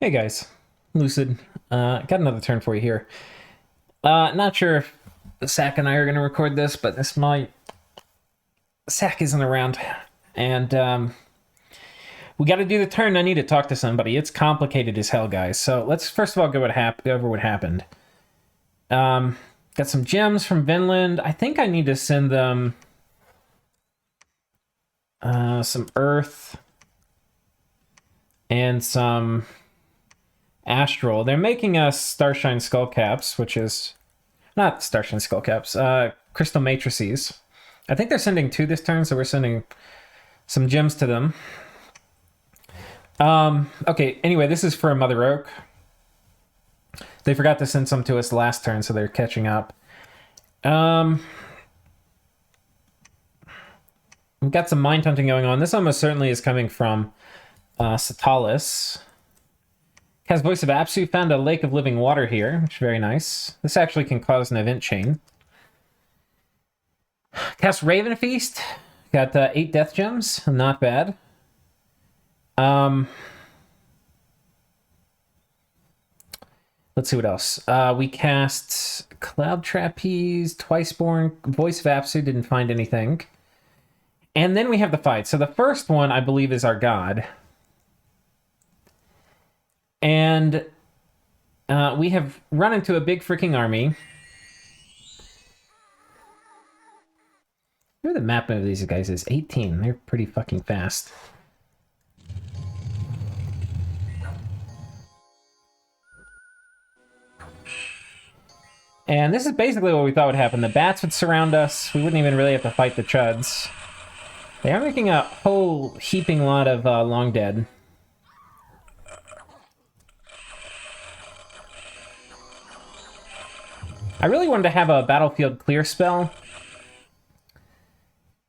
Hey guys, Lucid. Got another turn for you here. Not sure if Sack and I are going to record this, but this might. Sack isn't around, and we got to do the turn. I need to talk to somebody. It's complicated as hell, guys. So let's first of all go over what happened. Got some gems from Vinland. I think I need to send them some earth and some astral. They're making us Starshine Skullcaps, which is not Starshine Skullcaps, crystal matrices. I think they're sending 2 this turn, so we're sending some gems to them. Okay, anyway, this is for a Mother Oak. They forgot to send some to us last turn, so they're catching up. We've got some mind hunting going on. This almost certainly is coming from Satalis. Has Voice of Apsu, found a lake of living water here, which is very nice. This actually can cause an event chain. Cast Raven Feast. Got 8 death gems. Not bad. Let's see what else. We cast Cloud Trapeze, Twiceborn, Voice of Apsu, didn't find anything. And then we have the fight. So the first one, I believe, is our god. And we have run into a big freaking army. Where the map of these guys is 18. They're pretty fucking fast. And this is basically what we thought would happen. The bats would surround us. We wouldn't even really have to fight the chuds. They are making a whole heaping lot of long dead. I really wanted to have a battlefield clear spell.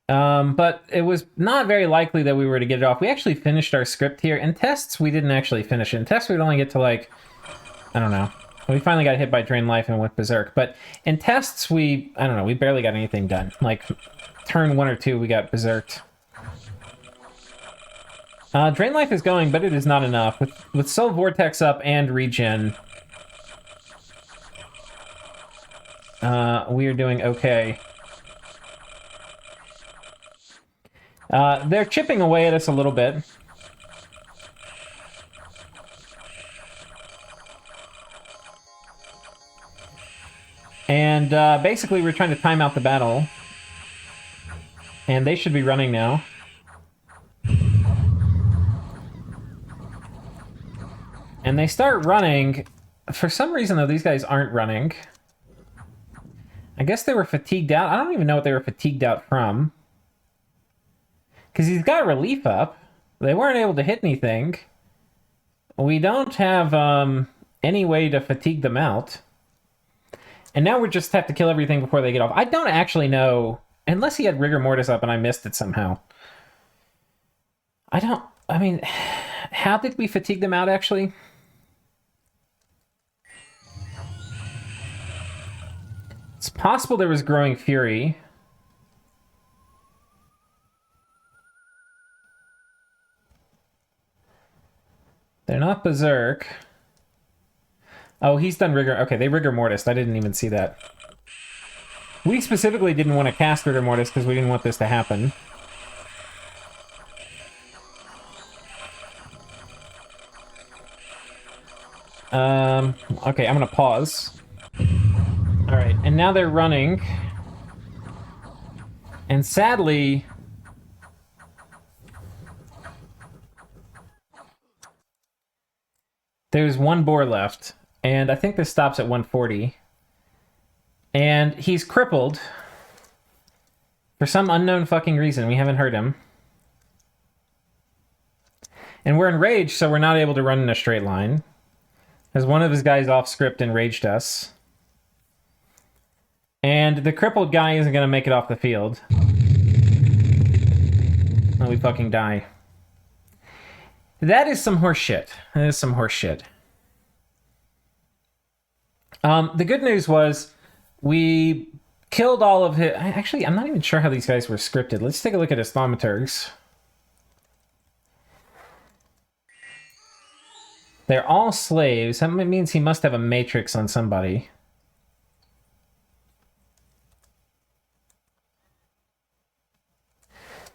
But it was not very likely that we were to get it off. We actually finished our script here. In tests, we didn't actually finish it. In tests, we'd only get to, like, I don't know. We finally got hit by Drain Life and went Berserk. But in tests, I don't know, we barely got anything done. Like, turn 1 or 2, we got Berserked. Drain Life is going, but it is not enough. With Soul Vortex up and Regen, we are doing okay. They're chipping away at us a little bit. And basically we're trying to time out the battle. And they should be running now. And they start running. For some reason, though, these guys aren't running. I guess they were fatigued out. I don't even know what they were fatigued out from. Because he's got relief up. They weren't able to hit anything. We don't have any way to fatigue them out. And now we just have to kill everything before they get off. I don't actually know. Unless he had Rigor Mortis up and I missed it somehow. I mean, how did we fatigue them out, actually? It's possible there was Growing Fury. They're not Berserk. Oh, he's done Rigor. Okay, they Rigor Mortis. I didn't even see that. We specifically didn't want to cast Rigor Mortis because we didn't want this to happen. Okay, I'm gonna pause. Alright, and now they're running. And sadly... there's 1 boar left. And I think this stops at 140. And he's crippled. For some unknown fucking reason. We haven't heard him. And we're enraged, so we're not able to run in a straight line. Because one of his guys off script enraged us. And the crippled guy isn't going to make it off the field. Oh, we fucking die. That is some horse shit. That is some horse shit. The good news was we killed all of his... Actually, I'm not even sure how these guys were scripted. Let's take a look at his thaumaturgs. They're all slaves. That means he must have a matrix on somebody.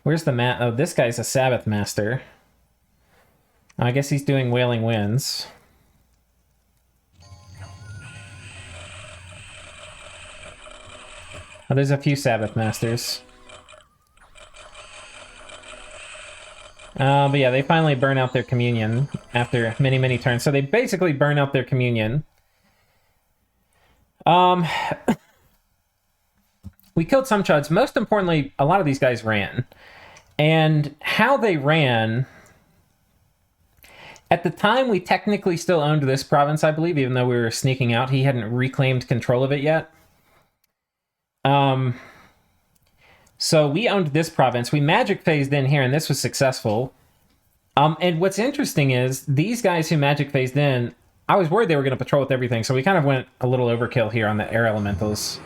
Where's the oh, this guy's a Sabbath Master. I guess he's doing Wailing Winds. Oh, there's a few Sabbath Masters. But yeah, they finally burn out their communion after many, many turns. So they basically burn out their communion. We killed some chuds. Most importantly, a lot of these guys ran. And how they ran... At the time, we technically still owned this province, I believe, even though we were sneaking out. He hadn't reclaimed control of it yet. So we owned this province. We magic phased in here, and this was successful. And what's interesting is, these guys who magic phased in, I was worried they were going to patrol with everything, so we kind of went a little overkill here on the air elementals.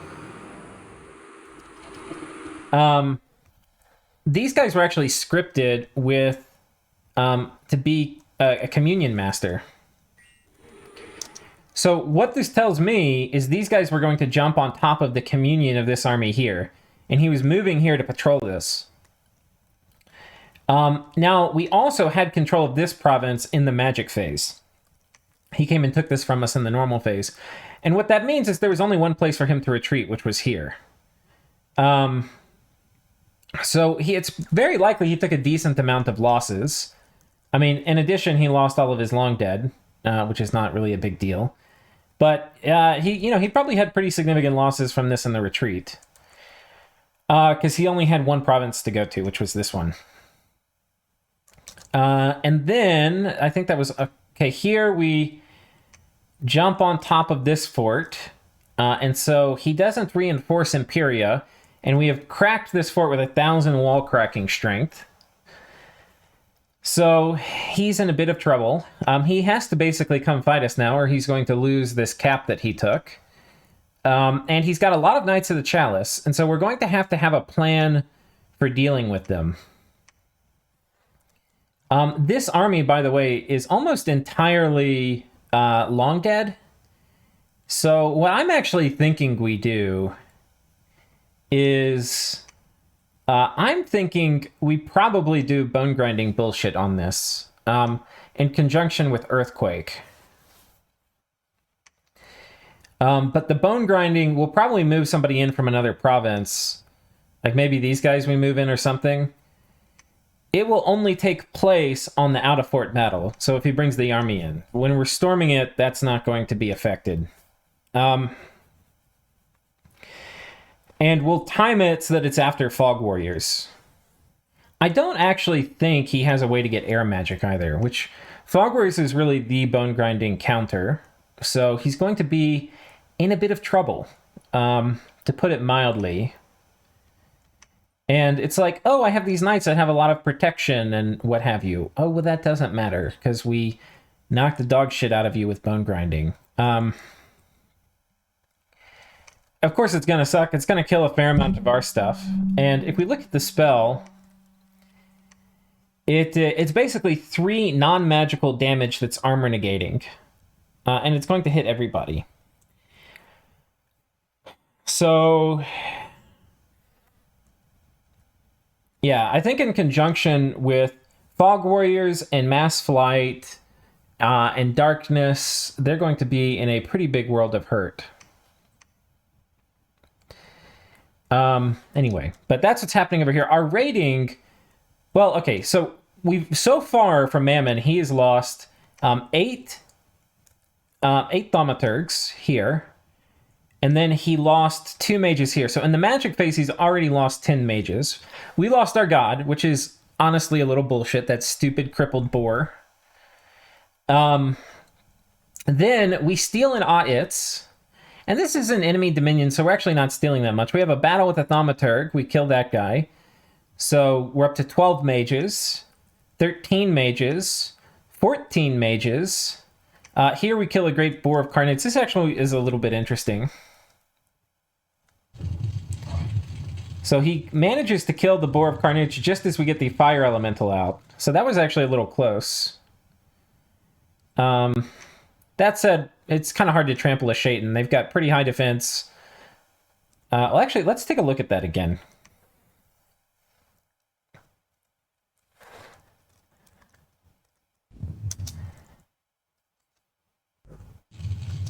These guys were actually scripted with to be a communion master. So what this tells me is these guys were going to jump on top of the communion of this army here, and he was moving here to patrol this. Now, we also had control of this province in the magic phase. He came and took this from us in the normal phase. And what that means is there was only one place for him to retreat, which was here. So it's very likely he took a decent amount of losses. I mean, in addition, he lost all of his long dead, which is not really a big deal. But he probably had pretty significant losses from this in the retreat. Because he only had one province to go to, which was this one. And then, I think that was... Okay, here we jump on top of this fort. And so he doesn't reinforce Imperia. And we have cracked this fort with 1,000 wall cracking strength. So he's in a bit of trouble. He has to basically come fight us now, or he's going to lose this cap that he took. And he's got a lot of Knights of the Chalice, and so we're going to have a plan for dealing with them. This army, by the way, is almost entirely long dead. So what I'm actually thinking we do is... I'm thinking we probably do bone grinding bullshit on this, in conjunction with Earthquake. But the bone grinding will probably move somebody in from another province. Like maybe these guys we move in or something. It will only take place on the out-of-fort battle. So if he brings the army in. When we're storming it, that's not going to be affected. And we'll time it so that it's after Fog Warriors. I don't actually think he has a way to get air magic either, which Fog Warriors is really the bone grinding counter. So he's going to be in a bit of trouble, to put it mildly. And it's like, oh, I have these knights that have a lot of protection and what have you. Oh, well, that doesn't matter, because we knocked the dog shit out of you with bone grinding. Of course, it's going to suck. It's going to kill a fair amount of our stuff. And if we look at the spell, it's basically 3 non-magical damage that's armor negating. And it's going to hit everybody. So... yeah, I think in conjunction with Fog Warriors and Mass Flight and Darkness, they're going to be in a pretty big world of hurt. Anyway, but that's what's happening over here. Our rating, well, okay, so so far from Mammon, he has lost 8 thaumaturgs here, and then he lost 2 mages here. So in the magic phase, he's already lost 10 mages. We lost our god, which is honestly a little bullshit, that stupid crippled boar. Then we steal an A'itz. And this is an enemy dominion, so we're actually not stealing that much. We have a battle with a thaumaturg. We kill that guy. So we're up to 12 mages, 13 mages, 14 mages. Here we kill a great boar of carnage. This actually is a little bit interesting. So he manages to kill the boar of carnage just as we get the fire elemental out. So that was actually a little close. That said, it's kind of hard to trample a Shaitan. They've got pretty high defense. Well, actually, let's take a look at that again.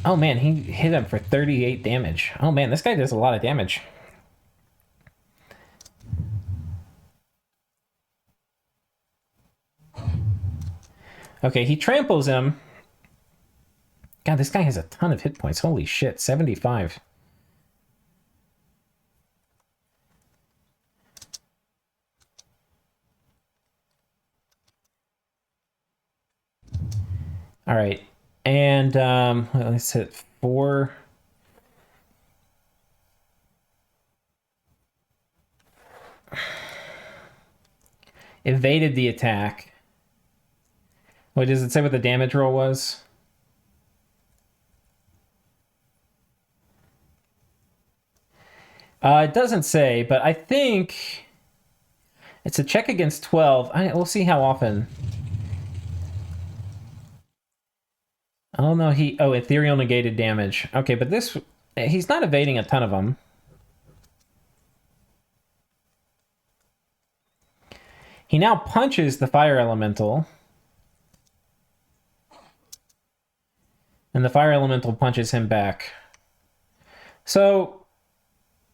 Oh man, he hit him for 38 damage. Oh man, this guy does a lot of damage. Okay, he tramples him. God, this guy has a ton of hit points. Holy shit, 75. All right. And let's hit 4. Evaded the attack. What does it say what the damage roll was? It doesn't say, but I think it's a check against 12. We'll see how often. Oh no, ethereal negated damage. Okay, but he's not evading a ton of them. He now punches the fire elemental. And the fire elemental punches him back. So,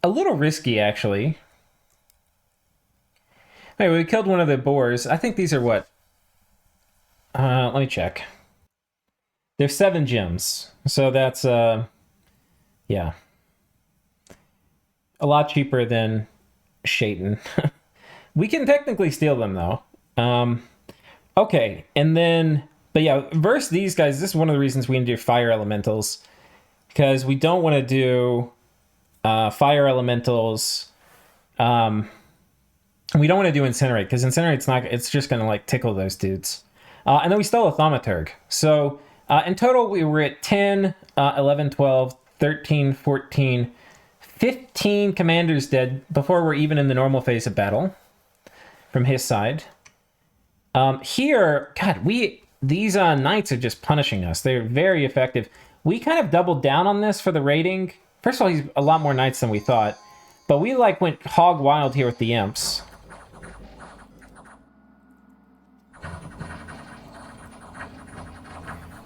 a little risky, actually. Anyway, we killed one of the boars. I think these are what? Let me check. There's 7 gems. So that's, yeah. A lot cheaper than Shaitan. We can technically steal them, though. Okay, and then... But yeah, versus these guys, this is one of the reasons we can do fire elementals. Because we don't want to do fire elementals... we don't want to do incinerate, because it's just going to, like, tickle those dudes. And then we stole a thaumaturg. So... in total, we were at 10, 11, 12, 13, 14, 15 commanders dead before we're even in the normal phase of battle from his side. Here, God, these knights are just punishing us. They're very effective. We kind of doubled down on this for the raiding. First of all, he's a lot more knights than we thought. But we, like, went hog wild here with the imps.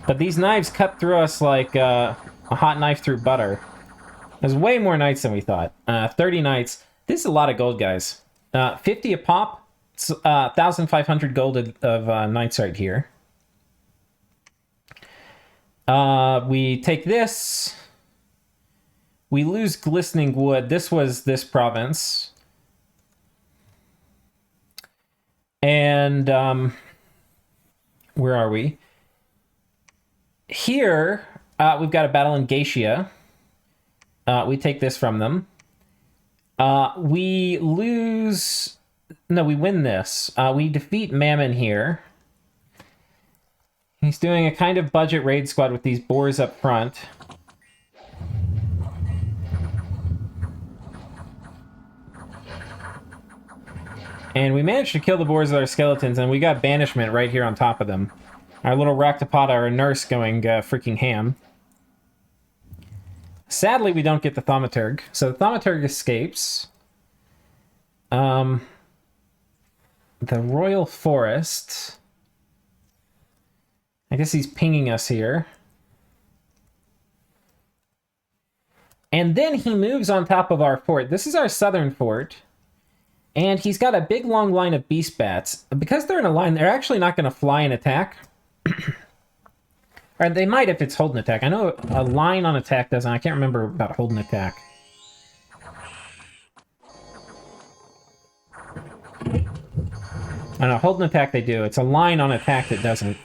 But these knives cut through us like a hot knife through butter. There's way more knights than we thought. 30 knights. This is a lot of gold, guys. 50 a pop. It's 1,500 gold of knights right here. We take this. We lose glistening wood. This was this province. And where are we? Here, we've got a battle in Gaetia. We take this from them. We lose... No, we win this. We defeat Mammon here. He's doing a kind of budget raid squad with these boars up front. And we managed to kill the boars with our skeletons, and we got banishment right here on top of them. Our little Raktapada, our nurse, going freaking ham. Sadly, we don't get the thaumaturg. So the thaumaturg escapes. The Royal Forest. I guess he's pinging us here. And then he moves on top of our fort. This is our southern fort. And he's got a big long line of beast bats. Because they're in a line, they're actually not going to fly and attack. Or they might if it's hold and attack. I know a line on attack doesn't. I can't remember about hold and attack. I know, hold and attack they do. It's a line on attack that doesn't.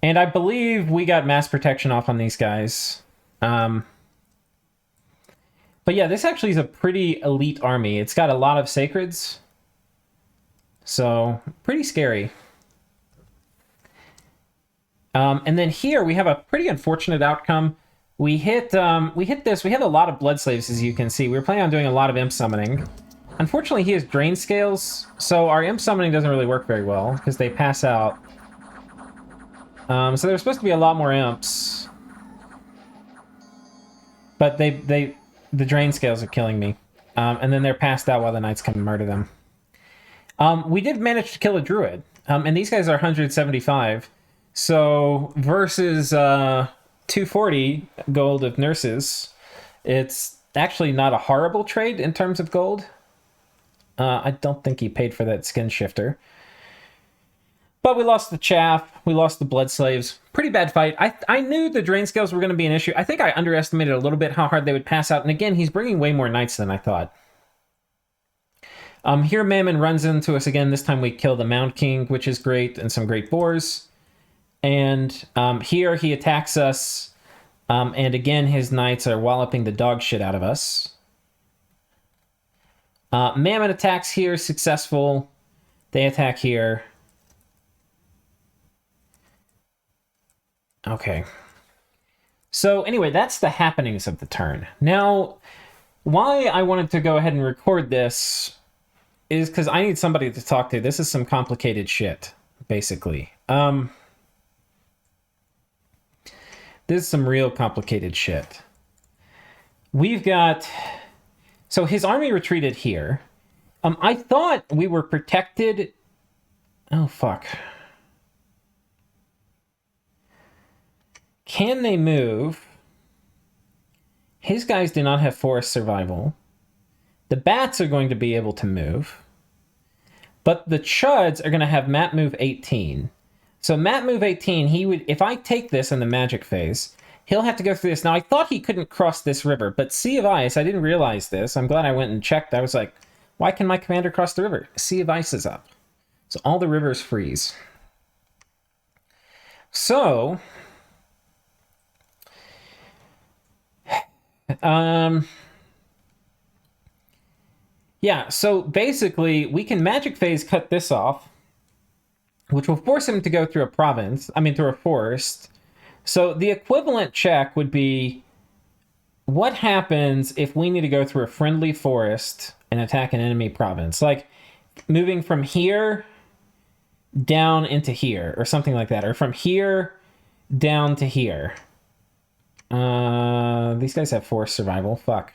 And I believe we got mass protection off on these guys. But yeah, this actually is a pretty elite army. It's got a lot of sacreds. So, pretty scary. And then here we have a pretty unfortunate outcome. We hit this. We had a lot of blood slaves, as you can see. We were planning on doing a lot of imp summoning. Unfortunately, he has drain scales, so our imp summoning doesn't really work very well, because they pass out. So there's supposed to be a lot more imps. But the drain scales are killing me. And then they're passed out while the knights come and murder them. We did manage to kill a druid. And these guys are 175. So versus 240 gold of nurses, it's actually not a horrible trade in terms of gold. I don't think he paid for that skin shifter. But we lost the chaff. We lost the blood slaves. Pretty bad fight. I knew the drain scales were going to be an issue. I think I underestimated a little bit how hard they would pass out. And again, he's bringing way more knights than I thought. Here Mammon runs into us again. This time we kill the Mound King, which is great, and some great boars. And here he attacks us. And again, his knights are walloping the dog shit out of us. Mammon attacks here, successful. They attack here. Okay. So anyway, that's the happenings of the turn. Now, why I wanted to go ahead and record this is because I need somebody to talk to. This is some complicated shit, basically. This is some real complicated shit. We've got... So his army retreated here. I thought we were protected... Oh, fuck. Can they move? His guys do not have forest survival. The bats are going to be able to move. But the chuds are going to have map move 18. So map move 18, he would... If I take this in the magic phase... He'll have to go through this. Now, I thought he couldn't cross this river, but Sea of Ice, I didn't realize this. I'm glad I went and checked. I was like, why can my commander cross the river? Sea of Ice is up. So all the rivers freeze. So... yeah, so basically, we can magic phase cut this off, which will force him to go through a province. I mean, through a forest. So the equivalent check would be, what happens if we need to go through a friendly forest and attack an enemy province? Like, moving from here down into here, or something like that. Or from here down to here. These guys have forest survival. Fuck.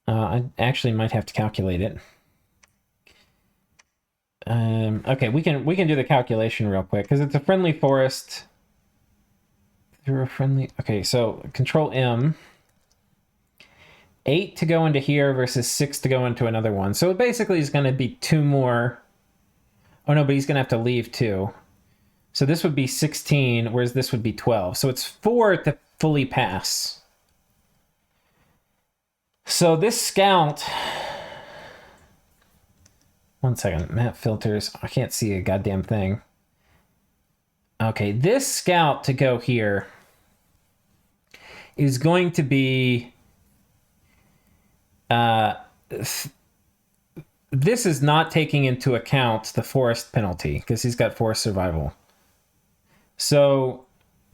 I actually might have to calculate it. Okay, we can do the calculation real quick, because it's a friendly forest... Through a friendly... Okay, so Control M. 8 to go into here versus 6 to go into another one. So it basically is going to be 2 more... Oh no, but he's going to have to leave too. So this would be 16, whereas this would be 12. So it's 4 to fully pass. So this scout... One second, map filters. I can't see a goddamn thing. Okay, this scout to go here is going to be... this is not taking into account the forest penalty, because he's got forest survival. So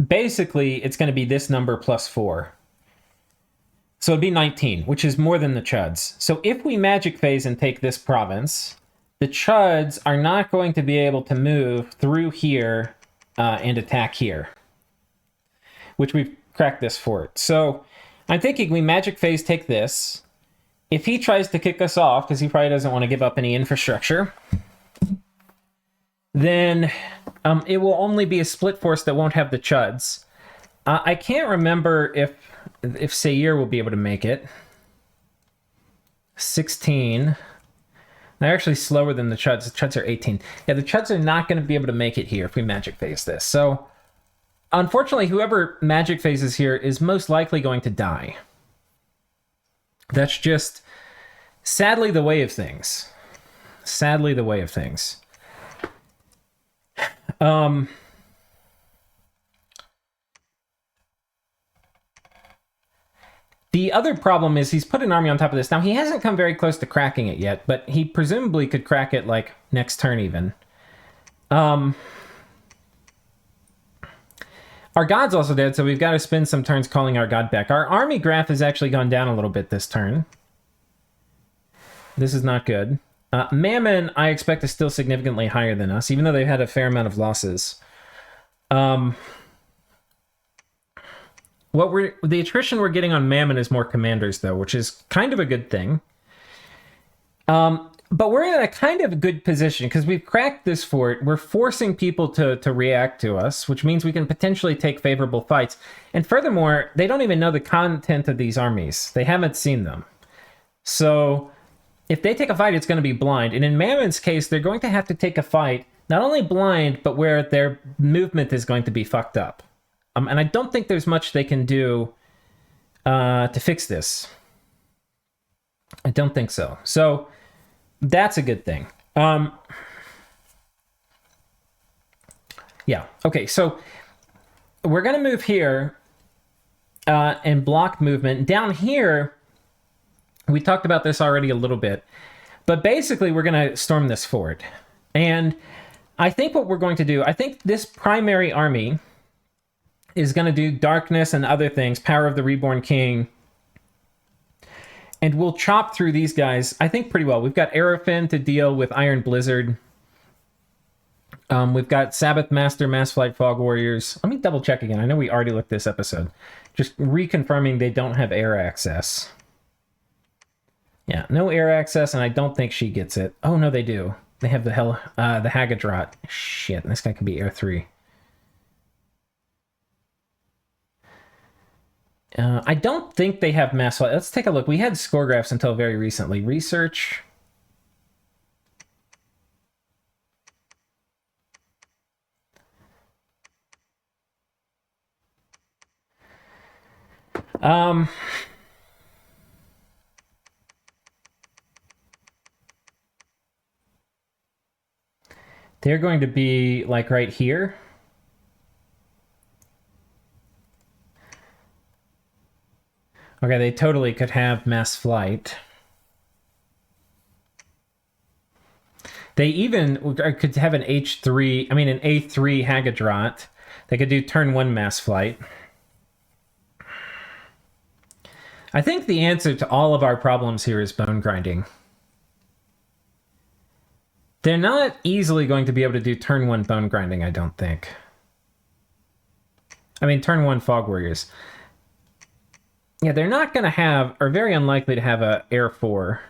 basically, it's going to be this number plus 4. So it'd be 19, which is more than the chuds. So if we magic phase and take this province, the chuds are not going to be able to move through here and attack here, which we've cracked this fort. So I'm thinking we magic phase take this. If he tries to kick us off, because he probably doesn't want to give up any infrastructure, then it will only be a split force that won't have the chuds. I can't remember if Sayir will be able to make it. 16. They're actually slower than the chuds. The chuds are 18. Yeah, the chuds are not going to be able to make it here if we magic phase this. So, unfortunately, whoever magic phases here is most likely going to die. That's just, sadly, the way of things. Sadly, the way of things. The other problem is he's put an army on top of this. Now, he hasn't come very close to cracking it yet, but he presumably could crack it, like, next turn even. Our god's also dead, so we've got to spend some turns calling our god back. Our army graph has actually gone down a little bit this turn. This is not good. Mammon, I expect, is still significantly higher than us, even though they've had a fair amount of losses. The attrition we're getting on Mammon is more commanders, though, which is kind of a good thing. But we're in a kind of good position because we've cracked this fort. We're forcing people to react to us, which means we can potentially take favorable fights. And furthermore, they don't even know the content of these armies. They haven't seen them. So if they take a fight, it's going to be blind. And in Mammon's case, they're going to have to take a fight, not only blind, but where their movement is going to be fucked up. And I don't think there's much they can do to fix this. I don't think so. So that's a good thing. Yeah. Okay, so we're going to move here and block movement. Down here, we talked about this already a little bit. But basically, we're going to storm this fort. And I think what we're going to do, I think this primary army is going to do darkness and other things, Power of the Reborn King. And we'll chop through these guys, I think, pretty well. We've got Aerofin to deal with Iron Blizzard. We've got Sabbath Master, Mass Flight Fog Warriors. Let me double check again. I know we already looked this episode. Just reconfirming they don't have air access. Yeah, no air access, and I don't think she gets it. Oh, no, they do. They have the Haggadrot. Shit, this guy could be Air 3. I don't think they have mass flight. Let's take a look. We had score graphs until very recently. Research. They're going to be like right here. Okay, they totally could have mass flight. They even could have an H3, I mean an A3 Haggadrot. They could do turn 1 mass flight. I think the answer to all of our problems here is bone grinding. They're not easily going to be able to do turn 1 bone grinding, I don't think. I mean, turn 1 Fog Warriors. Yeah, they're not going to have, or very unlikely to have, a Air 4.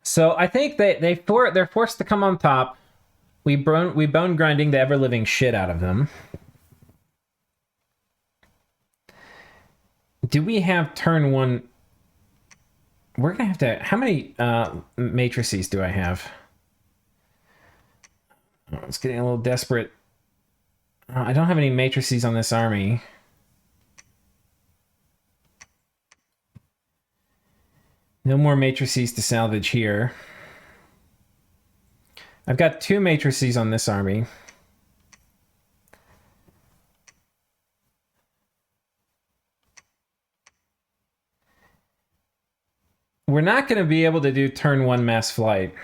So I think that they're forced to come on top. We bone grinding the ever-living shit out of them. Do we have turn 1... We're going to have to... How many matrices do I have? Oh, it's getting a little desperate. I don't have any matrices on this army. No more matrices to salvage here. I've got 2 matrices on this army. We're not going to be able to do turn 1 mass flight.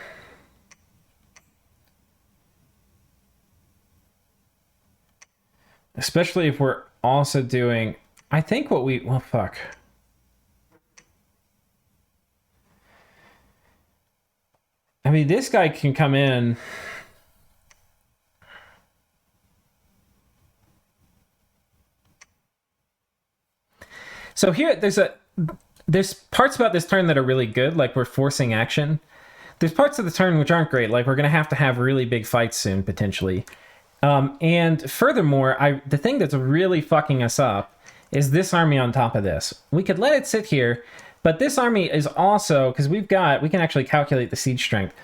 Especially if we're also doing... I think what we... Well, fuck. I mean, this guy can come in... So here, there's parts about this turn that are really good, like we're forcing action. There's parts of the turn which aren't great, like we're going to have really big fights soon, potentially. And furthermore, the thing that's really fucking us up is this army on top of this. We could let it sit here, but this army is also, because we can actually calculate the siege strength.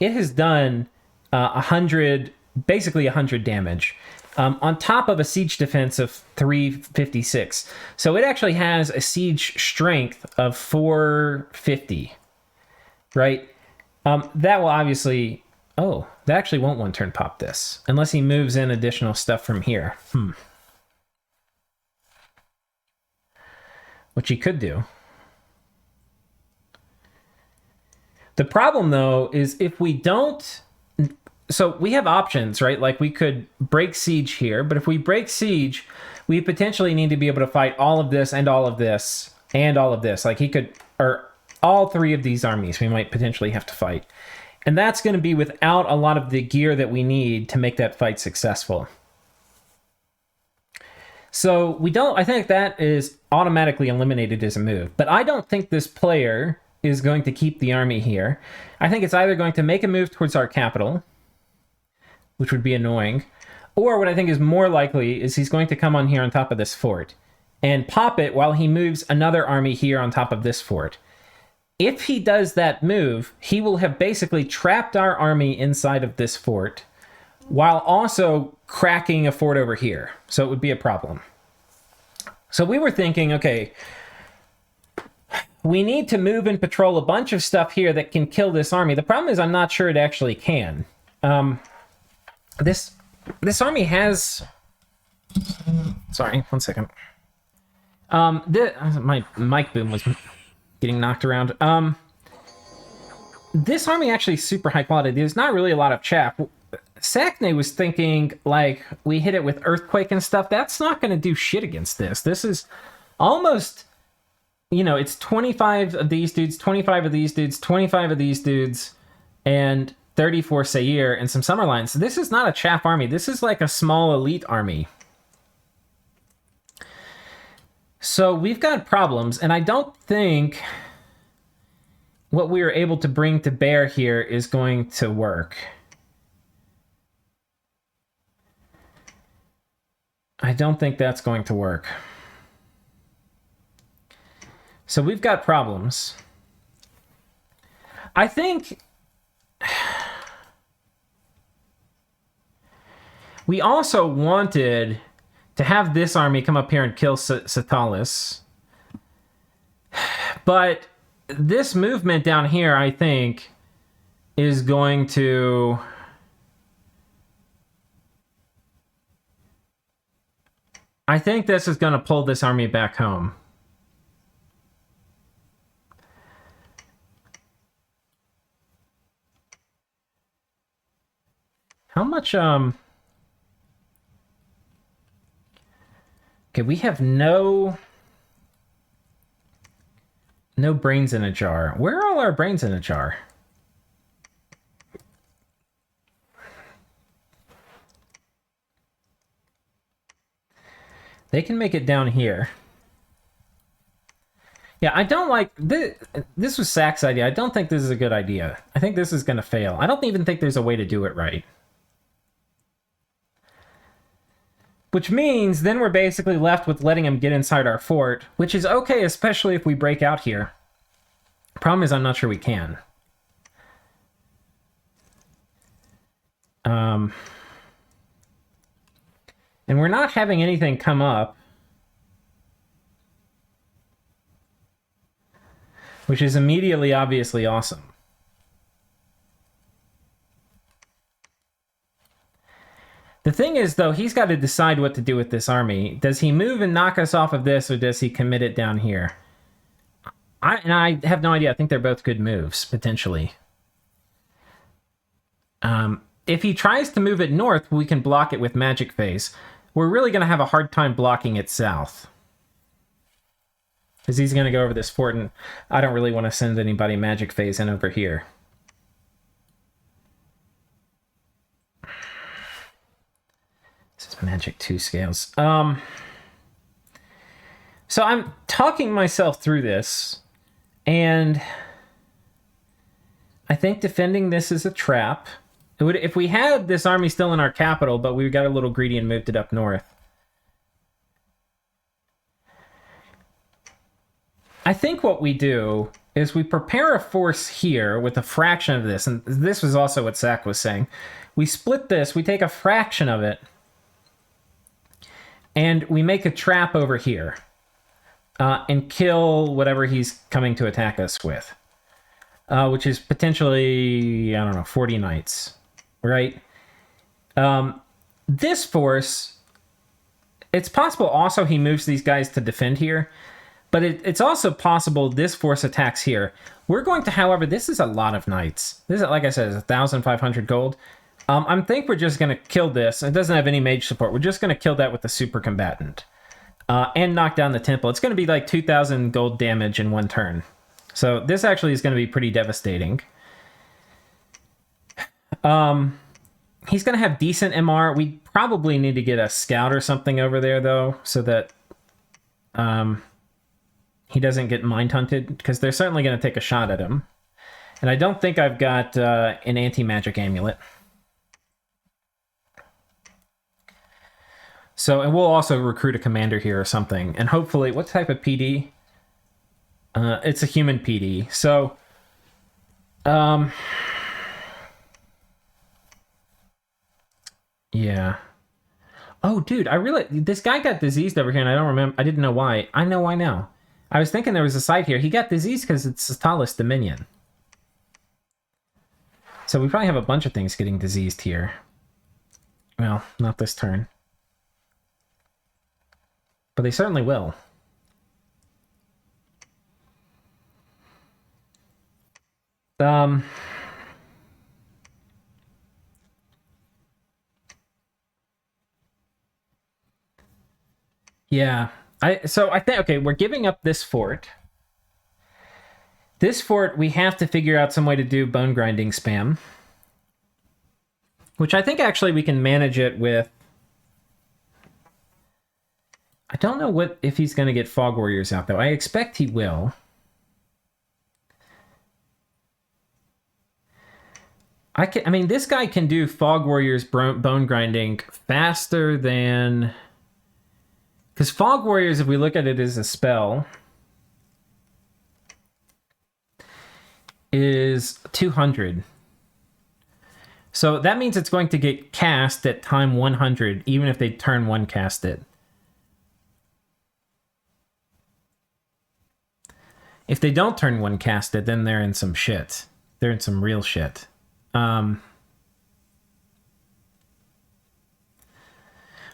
It has done 100, basically 100 damage. On top of a siege defense of 356. So it actually has a siege strength of 450, right? That will obviously... Oh, that actually won't one-turn pop this, unless he moves in additional stuff from here. Which he could do. The problem, though, is if we don't... So we have options, right? Like we could break siege here, but if we break siege, we potentially need to be able to fight all of this and all of this and all of this. Like he could, or all three of these armies we might potentially have to fight. And that's going to be without a lot of the gear that we need to make that fight successful. So I think that is automatically eliminated as a move. But I don't think this player is going to keep the army here. I think it's either going to make a move towards our capital, which would be annoying, or what I think is more likely is he's going to come on here on top of this fort and pop it while he moves another army here on top of this fort. If he does that move, he will have basically trapped our army inside of this fort while also cracking a fort over here. So it would be a problem. So we were thinking, okay, we need to move and patrol a bunch of stuff here that can kill this army. The problem is I'm not sure it actually can. This army has... Sorry, one second. My mic boom was getting knocked around. This army actually is super high quality. There's not really a lot of chaff. Sackney was thinking, like, we hit it with Earthquake and stuff. That's not going to do shit against this. This is almost, it's 25 of these dudes, 25 of these dudes, 25 of these dudes, and 34 Sayir and some summer lines. So this is not a chaff army. This is like a small elite army. So we've got problems, and I don't think what we are able to bring to bear here is going to work. I don't think that's going to work. So we've got problems. I think we also wanted to have this army come up here and kill Satalis. But this movement down here, I think, is going to... I think this is going to pull this army back home. How much, Okay, we have no brains in a jar. Where are all our brains in a jar? They can make it down here. Yeah, I don't like... This was Sack's idea. I don't think this is a good idea. I think this is going to fail. I don't even think there's a way to do it right. Which means then we're basically left with letting him get inside our fort, which is okay, especially if we break out here. Problem is, I'm not sure we can. And we're not having anything come up, which is immediately obviously awesome. The thing is, though, he's got to decide what to do with this army. Does he move and knock us off of this, or does he commit it down here? I have no idea. I think they're both good moves, potentially. If he tries to move it north, we can block it with Magic Phase. We're really going to have a hard time blocking it south. Because he's going to go over this fort, and I don't really want to send anybody Magic Phase in over here. This is Magic 2 scales. So I'm talking myself through this, and I think defending this is a trap. If we had this army still in our capital, but we got a little greedy and moved it up north. I think what we do is we prepare a force here with a fraction of this, and this was also what Sack was saying. We split this, we take a fraction of it, and we make a trap over here, and kill whatever he's coming to attack us with, which is potentially, I don't know, 40 knights. Right? This force, it's possible also he moves these guys to defend here, but it's also possible this force attacks here. We're going to, however, this is a lot of knights. This is, like I said, is 1,500 gold. I think we're just going to kill this. It doesn't have any mage support. We're just going to kill that with the super combatant. And knock down the temple. It's going to be like 2,000 gold damage in one turn. So this actually is going to be pretty devastating. He's going to have decent MR. We probably need to get a scout or something over there, though, so that he doesn't get mind hunted, because they're certainly going to take a shot at him. And I don't think I've got an anti-magic amulet. So, and we'll also recruit a commander here or something. And hopefully, what type of PD? It's a human PD. So, yeah. Oh, dude, I really... This guy got diseased over here, and I don't remember... I didn't know why. I know why now. I was thinking there was a site here. He got diseased because it's the tallest dominion. So we probably have a bunch of things getting diseased here. Well, not this turn. But they certainly will. Yeah. So I think, okay, we're giving up this fort. This fort, we have to figure out some way to do bone grinding spam. Which I think actually we can manage it with... I don't know if he's going to get Fog Warriors out, though. I expect he will. I mean, this guy can do Fog Warriors bone grinding faster than... Because Fog Warriors, if we look at it as a spell, is 200. So that means it's going to get cast at time 100, even if they turn 1 cast it. If they don't turn 1 cast it, then they're in some shit. They're in some real shit. But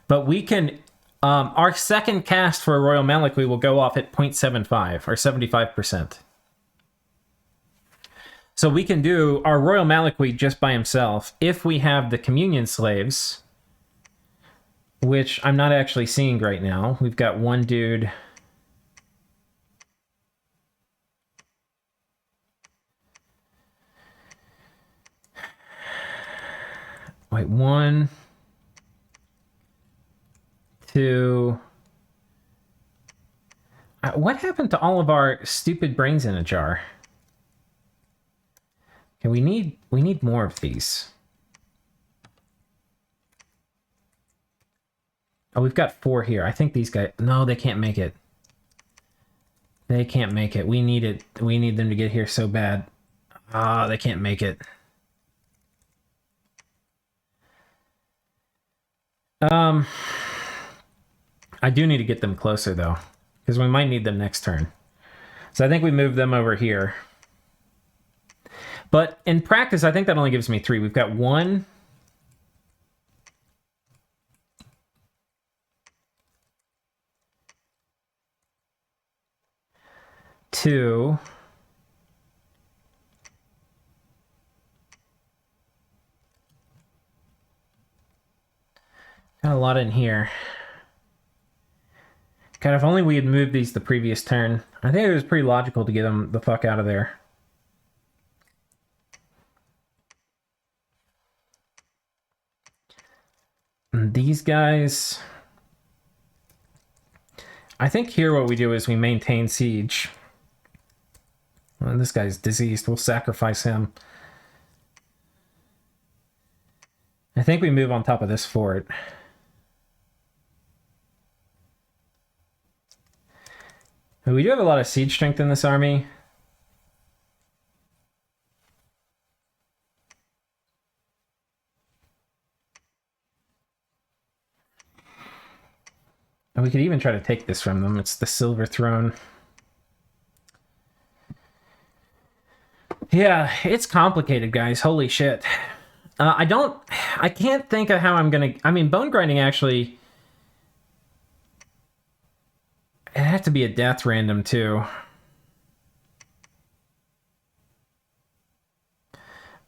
we can... our second cast for a Royal Malakwi will go off at 0.75, or 75%. So we can do our Royal Malakwi just by himself if we have the Communion Slaves, which I'm not actually seeing right now. We've got one dude... Wait, 1, 2... what happened to all of our stupid brains in a jar? Okay, we need more of these. Oh, we've got 4 here. I think these guys... No, they can't make it. They can't make it. We need it. We need them to get here so bad. Ah, they can't make it. I do need to get them closer, though, because we might need them next turn. So I think we move them over here. But in practice, I think that only gives me 3. We've got 1... 2... Got a lot in here. God, if only we had moved these the previous turn. I think it was pretty logical to get them the fuck out of there. And these guys... I think here what we do is we maintain siege. Well, this guy's diseased. We'll sacrifice him. I think we move on top of this fort. We do have a lot of siege strength in this army. And we could even try to take this from them. It's the Silver Throne. Yeah, it's complicated, guys. Holy shit. I can't think of how I'm gonna... I mean, bone grinding actually... It had to be a death random, too.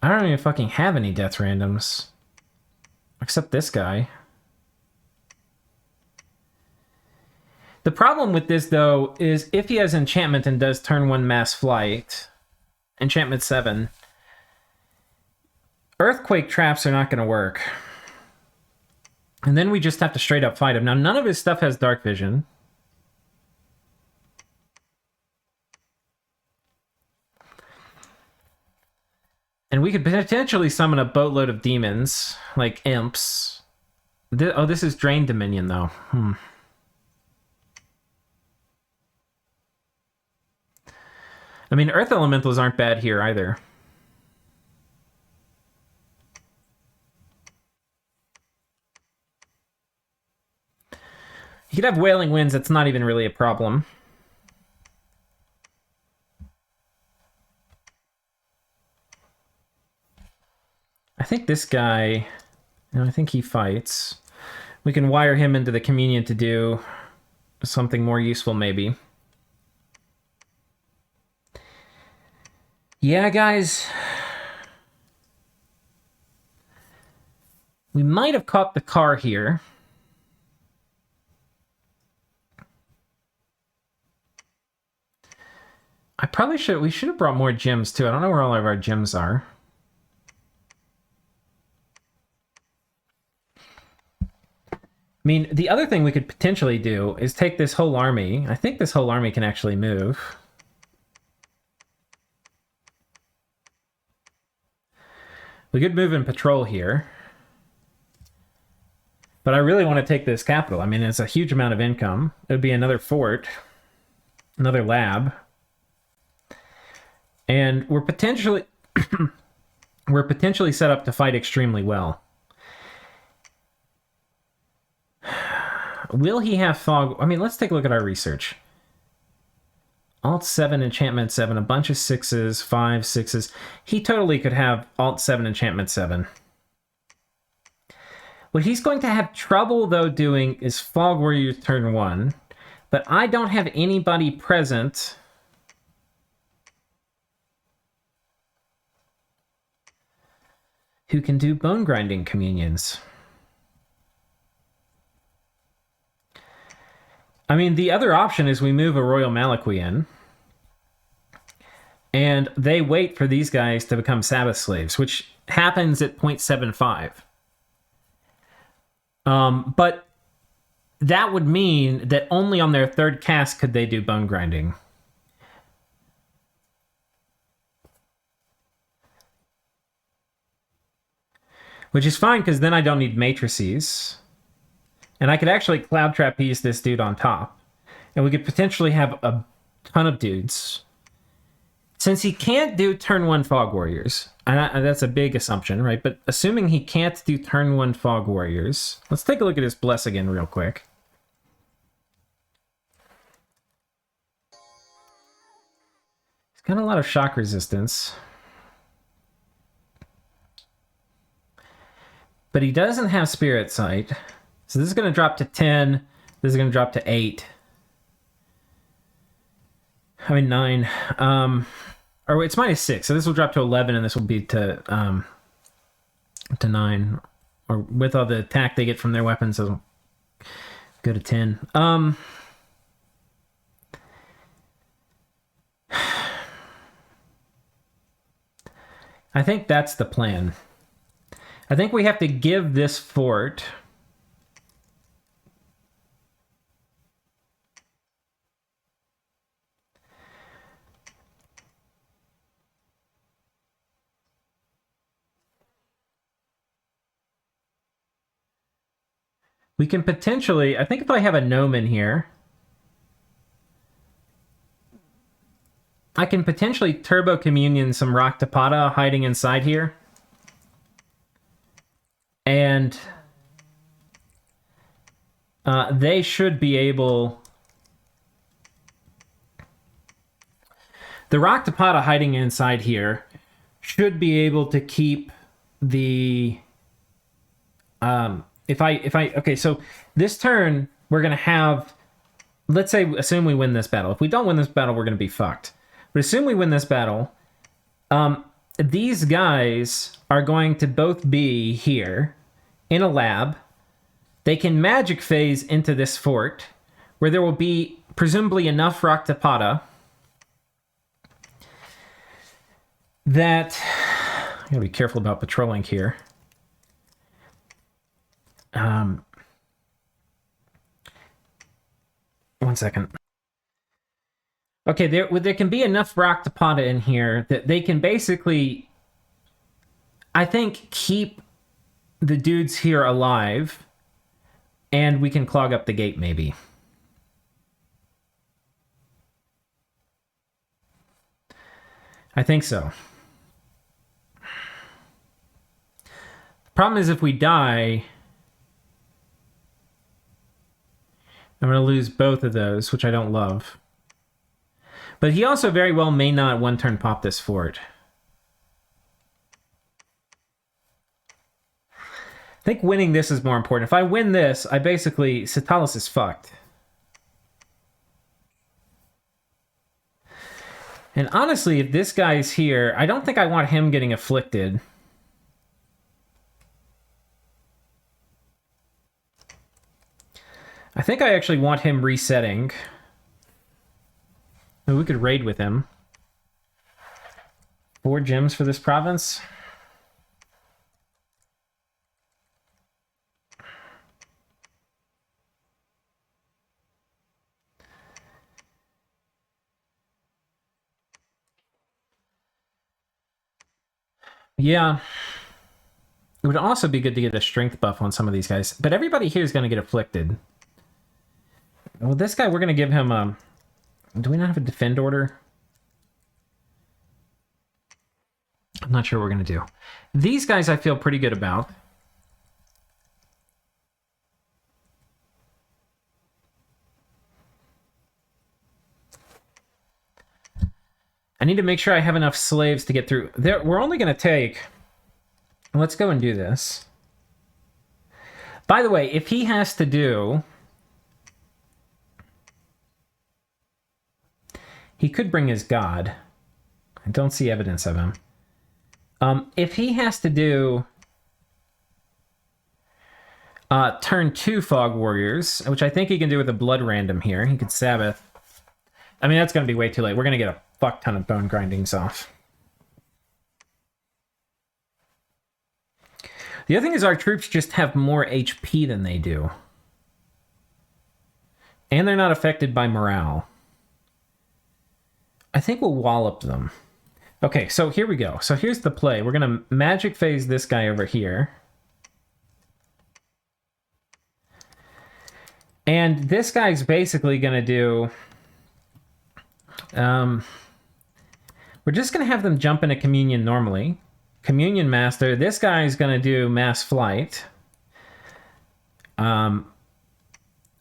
I don't even fucking have any death randoms. Except this guy. The problem with this, though, is if he has enchantment and does turn 1 mass flight, enchantment 7, earthquake traps are not going to work. And then we just have to straight up fight him. Now, none of his stuff has dark vision. And we could potentially summon a boatload of demons, like imps. This is Drain Dominion, though. I mean, Earth Elementals aren't bad here, either. You could have Wailing Winds, that's not even really a problem. I think this guy, I think he fights. We can wire him into the Communion to do something more useful, maybe. Yeah, guys. We might have caught the car here. We should have brought more gems, too. I don't know where all of our gems are. I mean, the other thing we could potentially do is take this whole army. I think this whole army can actually move. We could move and patrol here. But I really want to take this capital. I mean, it's a huge amount of income. It would be another fort, another lab. And we're potentially set up to fight extremely well. Will he have fog? I mean, let's take a look at our research. Alt 7, Enchantment 7, a bunch of 6s, 5, 6s. He totally could have Alt 7, Enchantment 7. What he's going to have trouble, though, doing is Fog Warriors turn 1. But I don't have anybody present who can do bone grinding communions. I mean, the other option is we move a Royal Malakwi in, and they wait for these guys to become Sabbath slaves, which happens at 0.75. But that would mean that only on their third cast could they do bone grinding. Which is fine, because then I don't need matrices. And I could actually Cloud Trapeze this dude on top. And we could potentially have a ton of dudes. Since he can't do turn 1 Fog Warriors, and that's a big assumption, right? But assuming he can't do turn 1 Fog Warriors, let's take a look at his Bless again real quick. He's got a lot of shock resistance. But he doesn't have Spirit Sight. So this is going to drop to 10. This is going to drop to 8. I mean 9. Or it's -6. So this will drop to 11, and this will be to 9. Or with all the attack they get from their weapons, it'll go to 10. I think that's the plan. I think we have to give this fort we can potentially, I think if I have a gnome in here, I can potentially turbo communion some Raktapada hiding inside here. And they should be able... The Raktapada hiding inside here should be able to keep the... Okay, so this turn, we're going to have... Let's say, assume we win this battle. If we don't win this battle, we're going to be fucked. But assume we win this battle. These guys are going to both be here. in a lab. They can magic phase into this fort, where there will be presumably enough Raktapada that... I gotta be careful about patrolling here. One second. Okay, there can be enough Raktapada in here that they can basically, I think, keep the dudes here alive, and we can clog up the gate, maybe. I think so. The problem is if we die, I'm going to lose both of those, which I don't love. But he also very well may not one-turn pop this fort. I think winning this is more important. If I win this, I basically... Sitalis is fucked. And honestly, if this guy's here, I don't think I want him getting afflicted. I think I actually want him resetting. We could raid with him. 4 gems for this province. Yeah. It would also be good to get a strength buff on some of these guys. But everybody here is going to get afflicted. Well, this guy, we're going to give him a... Do we not have a defend order? I'm not sure what we're going to do. These guys I feel pretty good about. I need to make sure I have enough slaves to get through. We're only going to take... Let's go and do this. By the way, if he has to do... He could bring his god. I don't see evidence of him. If he has to do turn 2 Fog Warriors, which I think he can do with a Blood Random here. He could Sabbath. I mean, that's going to be way too late. We're going to get a fuck ton of bone grindings off. The other thing is our troops just have more HP than they do. And they're not affected by morale. I think we'll wallop them. Okay, so here we go. So here's the play. We're going to magic phase this guy over here. And this guy's basically going to do... we're just going to have them jump into Communion normally. Communion Master. This guy's going to do Mass Flight.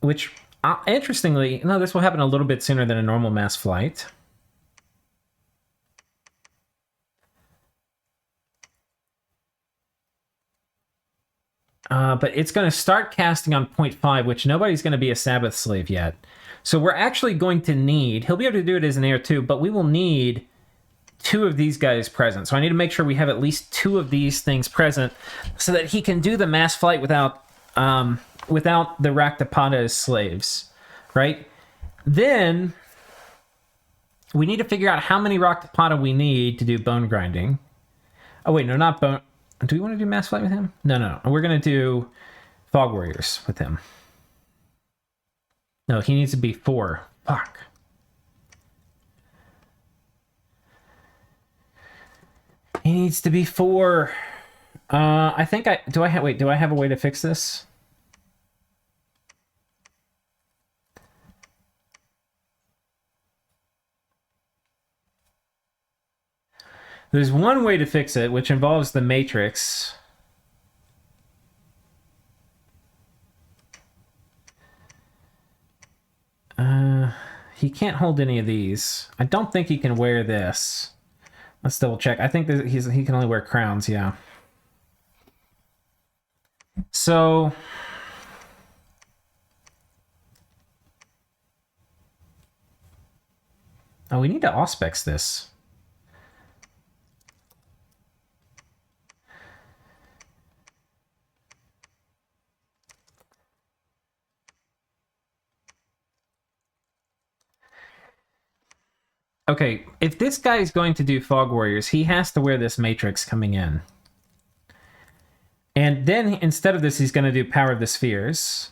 Which, interestingly... No, this will happen a little bit sooner than a normal Mass Flight. But it's going to start casting on 0.5, which nobody's going to be a Sabbath slave yet. So we're actually going to need... He'll be able to do it as an heir too, but we will need 2 of these guys present. So I need to make sure we have at least 2 of these things present so that he can do the mass flight without the Raktapada as slaves, right? Then we need to figure out how many Raktapada we need to do bone grinding. Oh, wait, no, not bone... Do we want to do mass flight with him? No. We're going to do Fog Warriors with him. No, he needs to be 4. Fuck. He needs to be 4. I think I... Do I have a way to fix this? There's one way to fix it, which involves the matrix. He can't hold any of these. I don't think he can wear this. Let's double check. I think that he can only wear crowns, yeah. So... Oh, we need to auspex this. Okay, if this guy is going to do Fog Warriors, he has to wear this Matrix coming in. And then, instead of this, he's going to do Power of the Spheres.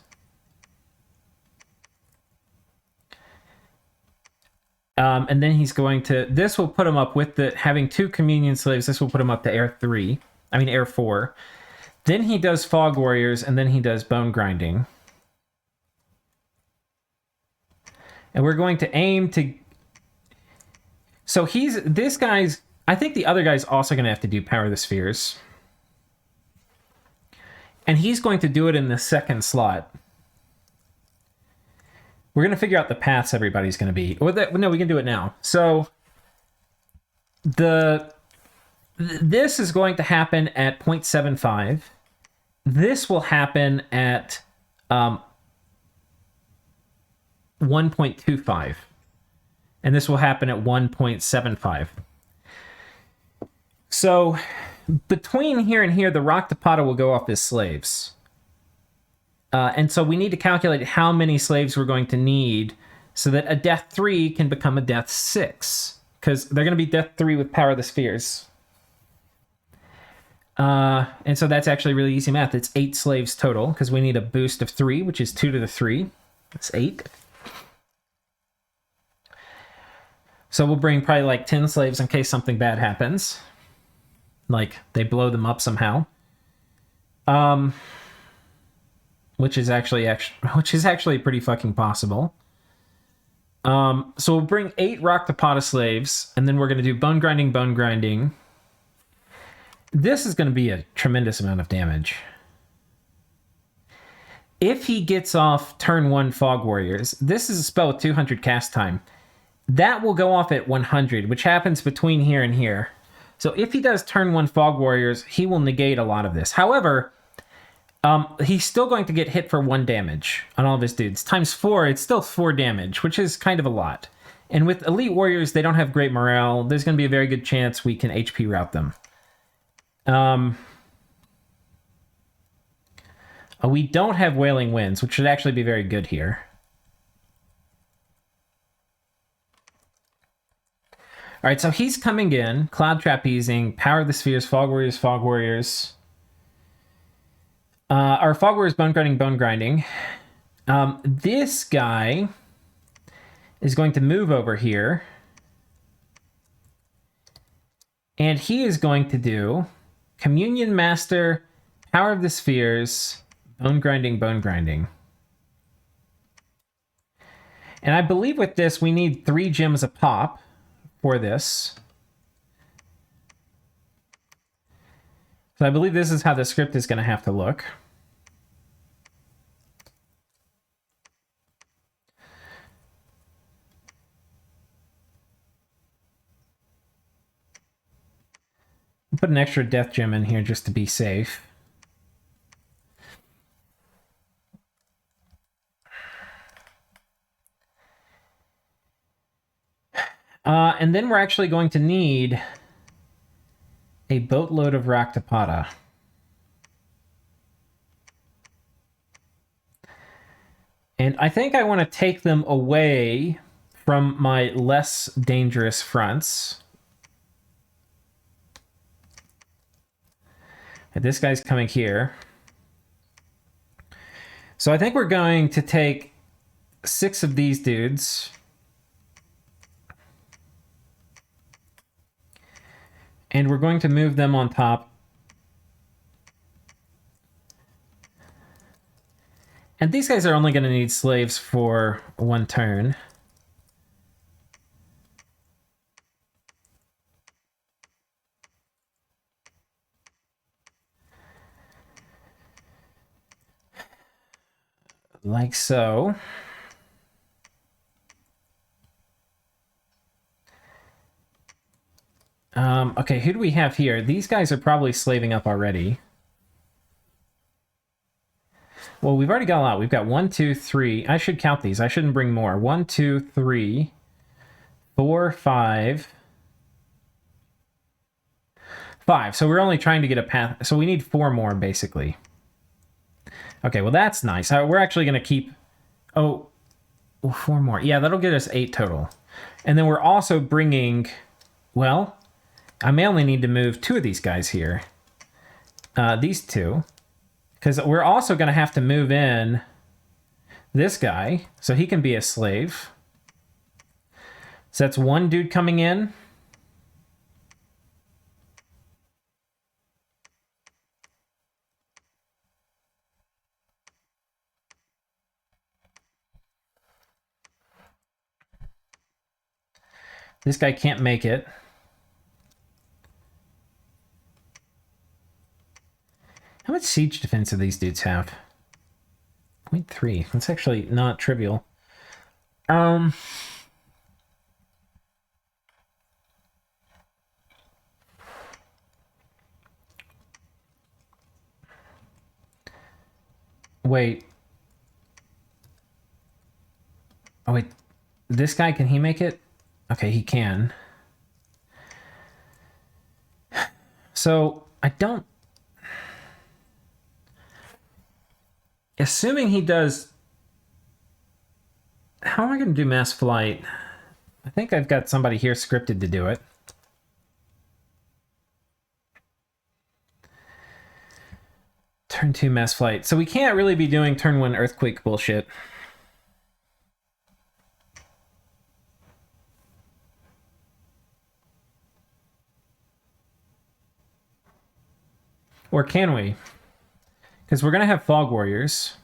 And then he's going to... This will put him up with the... Having 2 Communion Slaves, this will put him up to Air 3. I mean, Air 4. Then he does Fog Warriors, and then he does Bone Grinding. And we're going to aim to... So he's... This guy's... I think the other guy's also going to have to do Power of the Spheres. And he's going to do it in the second slot. We're going to figure out the paths everybody's going to be. No, we can do it now. So this is going to happen at 0.75. This will happen at 1.25. And this will happen at 1.75. So between here and here, the Raktapada will go off as slaves. And so we need to calculate how many slaves we're going to need so that a Death 3 can become a Death 6. Because they're going to be Death 3 with Power of the Spheres. And so that's actually really easy math. It's 8 slaves total, because we need a boost of 3, which is 2 to the 3. That's 8. So we'll bring probably like 10 slaves in case something bad happens. Like, they blow them up somehow. Which is actually pretty fucking possible. So we'll bring 8 Raktapada slaves, and then we're going to do Bone Grinding, Bone Grinding. This is going to be a tremendous amount of damage. If he gets off turn 1 Fog Warriors, this is a spell with 200 cast time. That will go off at 100, which happens between here and here. So if he does turn 1 Fog Warriors, he will negate a lot of this. However... he's still going to get hit for 1 damage on all of his dudes. Times 4, it's still 4 damage, which is kind of a lot. And with Elite Warriors, they don't have great morale. There's going to be a very good chance we can HP route them. We don't have Wailing Winds, which should actually be very good here. All right, so he's coming in. Cloud Trapezing, Power of the Spheres, Fog Warriors, Fog Warriors. Our Fog Warriors, Bone Grinding, Bone Grinding. This guy is going to move over here. And he is going to do Communion Master, Power of the Spheres, Bone Grinding, Bone Grinding. And I believe with this, we need 3 gems a pop for this. So I believe this is how the script is going to have to look. Put an extra death gem in here just to be safe. And then we're actually going to need a boatload of Raktapada. And I think I want to take them away from my less dangerous fronts. And this guy's coming here. So I think we're going to take 6 of these dudes. And we're going to move them on top. And these guys are only going to need slaves for 1 turn. Like so. Okay, who do we have here? These guys are probably slaving up already. Well, we've already got a lot. We've got 1, 2, 3. I should count these. I shouldn't bring more. 1, 2, 3, 4, 5. 5. So we're only trying to get a path. So we need 4 more, basically. Okay, well, that's nice. We're actually going to keep... Oh, 4 more. Yeah, that'll get us 8 total. And then we're also bringing, well, I may only need to move 2 of these guys here. These 2. Because we're also going to have to move in this guy, so he can be a slave. So that's 1 dude coming in. This guy can't make it. How much siege defense do these dudes have? 0.3. That's actually not trivial. Wait. Oh, wait. This guy, can he make it? Okay, he can. So, I don't... Assuming he does... How am I going to do mass flight? I think I've got somebody here scripted to do it. Turn 2 mass flight. So we can't really be doing turn 1 earthquake bullshit. Or can we? Because we're going to have fog warriors.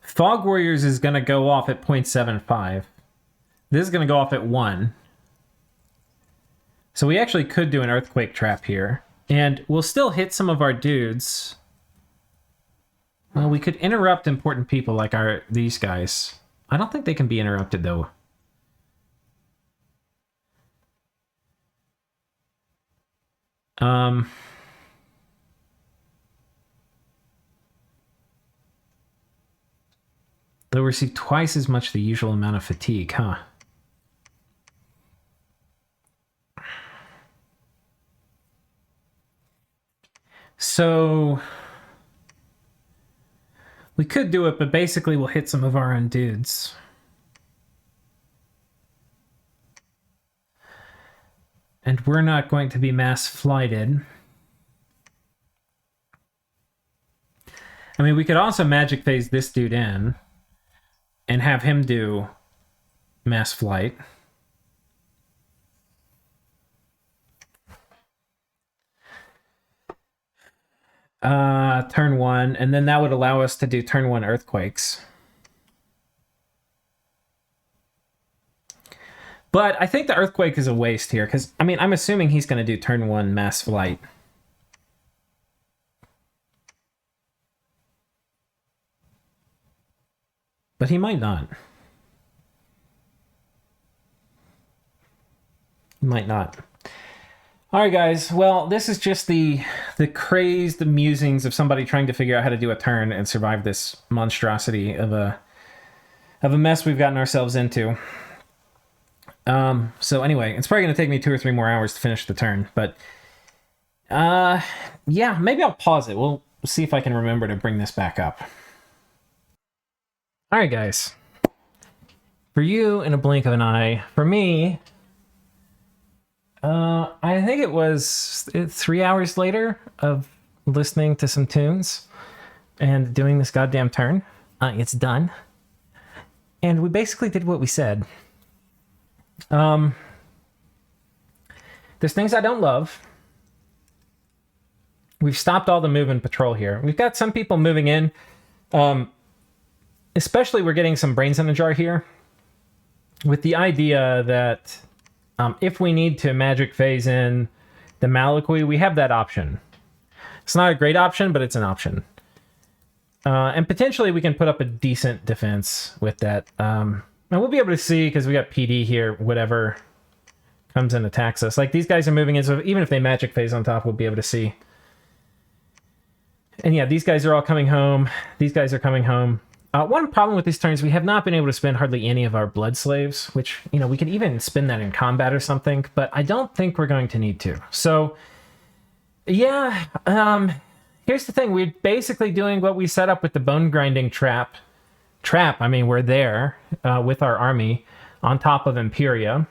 Fog warriors is going to go off at 0.75. This is going to go off at 1. So we actually could do an earthquake trap here. And we'll still hit some of our dudes. Well, we could interrupt important people like these guys. I don't think they can be interrupted, though. They'll receive twice as much the usual amount of fatigue, huh? So we could do it, but basically we'll hit some of our own dudes. And we're not going to be mass flighted. I mean, we could also magic phase this dude in and have him do mass flight. Turn 1, and then that would allow us to do turn 1 earthquakes. But I think the earthquake is a waste here, because, I mean, I'm assuming he's going to do turn 1 mass flight. But he might not. He might not. All right, guys. Well, this is just the crazed musings of somebody trying to figure out how to do a turn and survive this monstrosity of a mess we've gotten ourselves into. So anyway, it's probably going to take me 2 or 3 more hours to finish the turn, but yeah, maybe I'll pause it. We'll see if I can remember to bring this back up. All right, guys. For you, in a blink of an eye. For me, I think it was 3 hours later of listening to some tunes and doing this goddamn turn. It's done. And we basically did what we said. There's things I don't love. We've stopped all the move and patrol here. We've got some people moving in. Especially we're getting some brains in a jar here. With the idea that if we need to magic phase in the Malakui, we have that option. It's not a great option, but it's an option. And potentially we can put up a decent defense with that. And we'll be able to see, because we got PD here, whatever comes and attacks us. Like, these guys are moving in, so even if they magic phase on top, we'll be able to see. And yeah, these guys are all coming home. These guys are coming home. One problem with these turns, we have not been able to spend hardly any of our blood slaves, which, you know, we could even spend that in combat or something, but I don't think we're going to need to. So, yeah, here's the thing. We're basically doing what we set up with the bone grinding trap trap. I mean, we're there with our army on top of Imperia,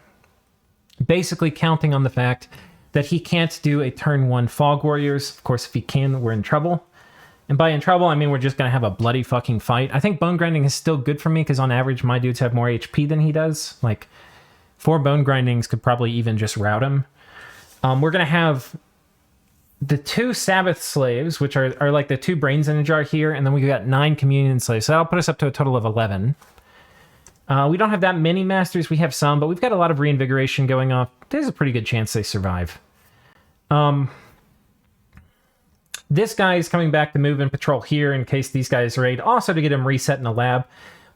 basically counting on the fact that he can't do a turn 1 Fog Warriors. Of course, if he can, we're in trouble. And by in trouble, I mean we're just going to have a bloody fucking fight. I think Bone Grinding is still good for me because on average, my dudes have more HP than he does. Like, 4 Bone Grindings could probably even just rout him. We're going to have the 2 Sabbath Slaves, which are like the 2 brains in a jar here, and then we've got 9 Communion Slaves. So that'll put us up to a total of 11. We don't have that many Masters. We have some, but we've got a lot of reinvigoration going on. There's a pretty good chance they survive. This guy is coming back to move and patrol here in case these guys raid. Also to get him reset in the lab.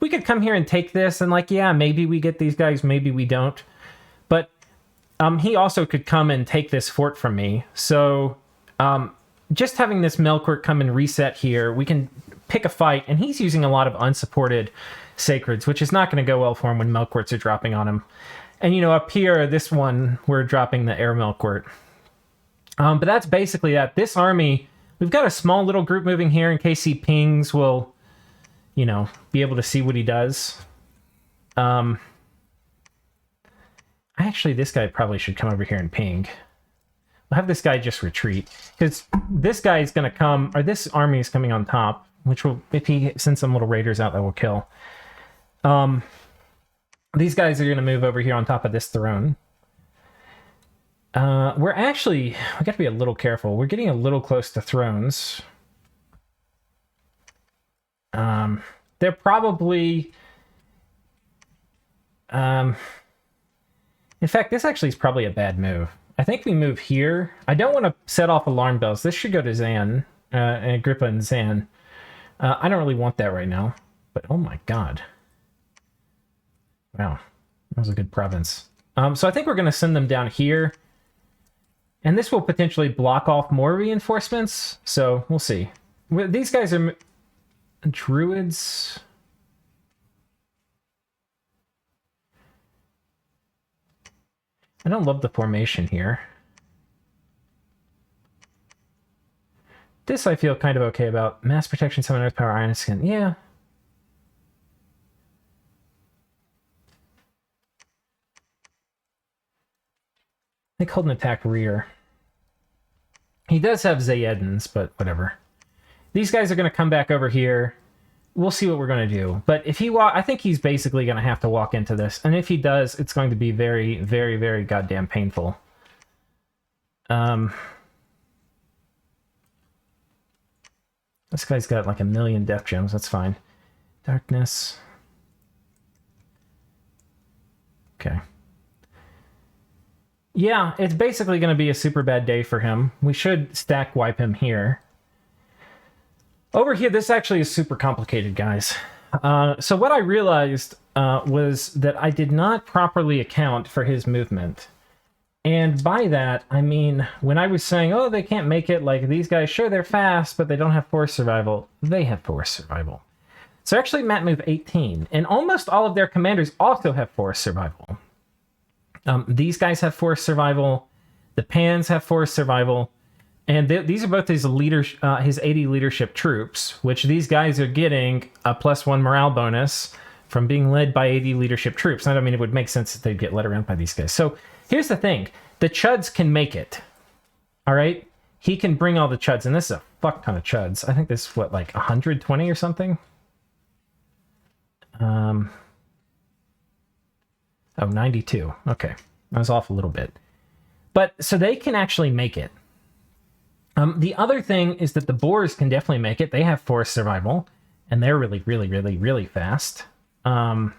We could come here and take this and like, yeah, maybe we get these guys, maybe we don't. But he also could come and take this fort from me. So just having this Melkort come and reset here, we can pick a fight. And he's using a lot of unsupported Sacreds, which is not going to go well for him when Melkorts are dropping on him. And, you know, up here, this one, we're dropping the Air Melkort. But that's basically that. This army, we've got a small little group moving here in case he pings. We'll, you know, be able to see what he does. Actually, this guy probably should come over here and ping. We'll have this guy just retreat. Because this guy is going to come, or this army is coming on top, which will, if he sends some little raiders out, that will kill. These guys are going to move over here on top of this throne. We got to be a little careful. We're getting a little close to thrones. They're probably... in fact, this actually is probably a bad move. I think we move here. I don't want to set off alarm bells. This should go to Zan, Agrippa and Zan. I don't really want that right now. But oh my god. Wow. That was a good province. So I think we're going to send them down here. And this will potentially block off more reinforcements. So we'll see. These guys are druids. I don't love the formation here. This I feel kind of okay about. Mass protection, summon earth power, iron skin. Yeah. I think hold an attack rear. He does have Zayedans, but whatever. These guys are going to come back over here. We'll see what we're going to do. But if he I think he's basically going to have to walk into this. And if he does, it's going to be very, very, very goddamn painful. This guy's got like 1,000,000 death gems. That's fine. Darkness. Okay. Yeah, it's basically going to be a super bad day for him. We should stack wipe him here. Over here, this actually is super complicated, guys. So what I realized was that I did not properly account for his movement. And by that, I mean, when I was saying, oh, they can't make it, like, these guys, sure, they're fast, but they don't have force survival. They have force survival. So actually, Matt move 18. And almost all of their commanders also have force survival. These guys have force survival. The Pans have force survival. And these are both his his 80 leadership troops, which these guys are getting a +1 morale bonus from being led by 80 leadership troops. I mean, it would make sense that they'd get led around by these guys. So here's the thing. The Chuds can make it. All right? He can bring all the Chuds. And this is a fuck ton of Chuds. I think this is, what, like 120 or something? Oh, 92. Okay. I was off a little bit. But, so they can actually make it. The other thing is that the Boars can definitely make it. They have force survival, and they're really, really, really, really fast. The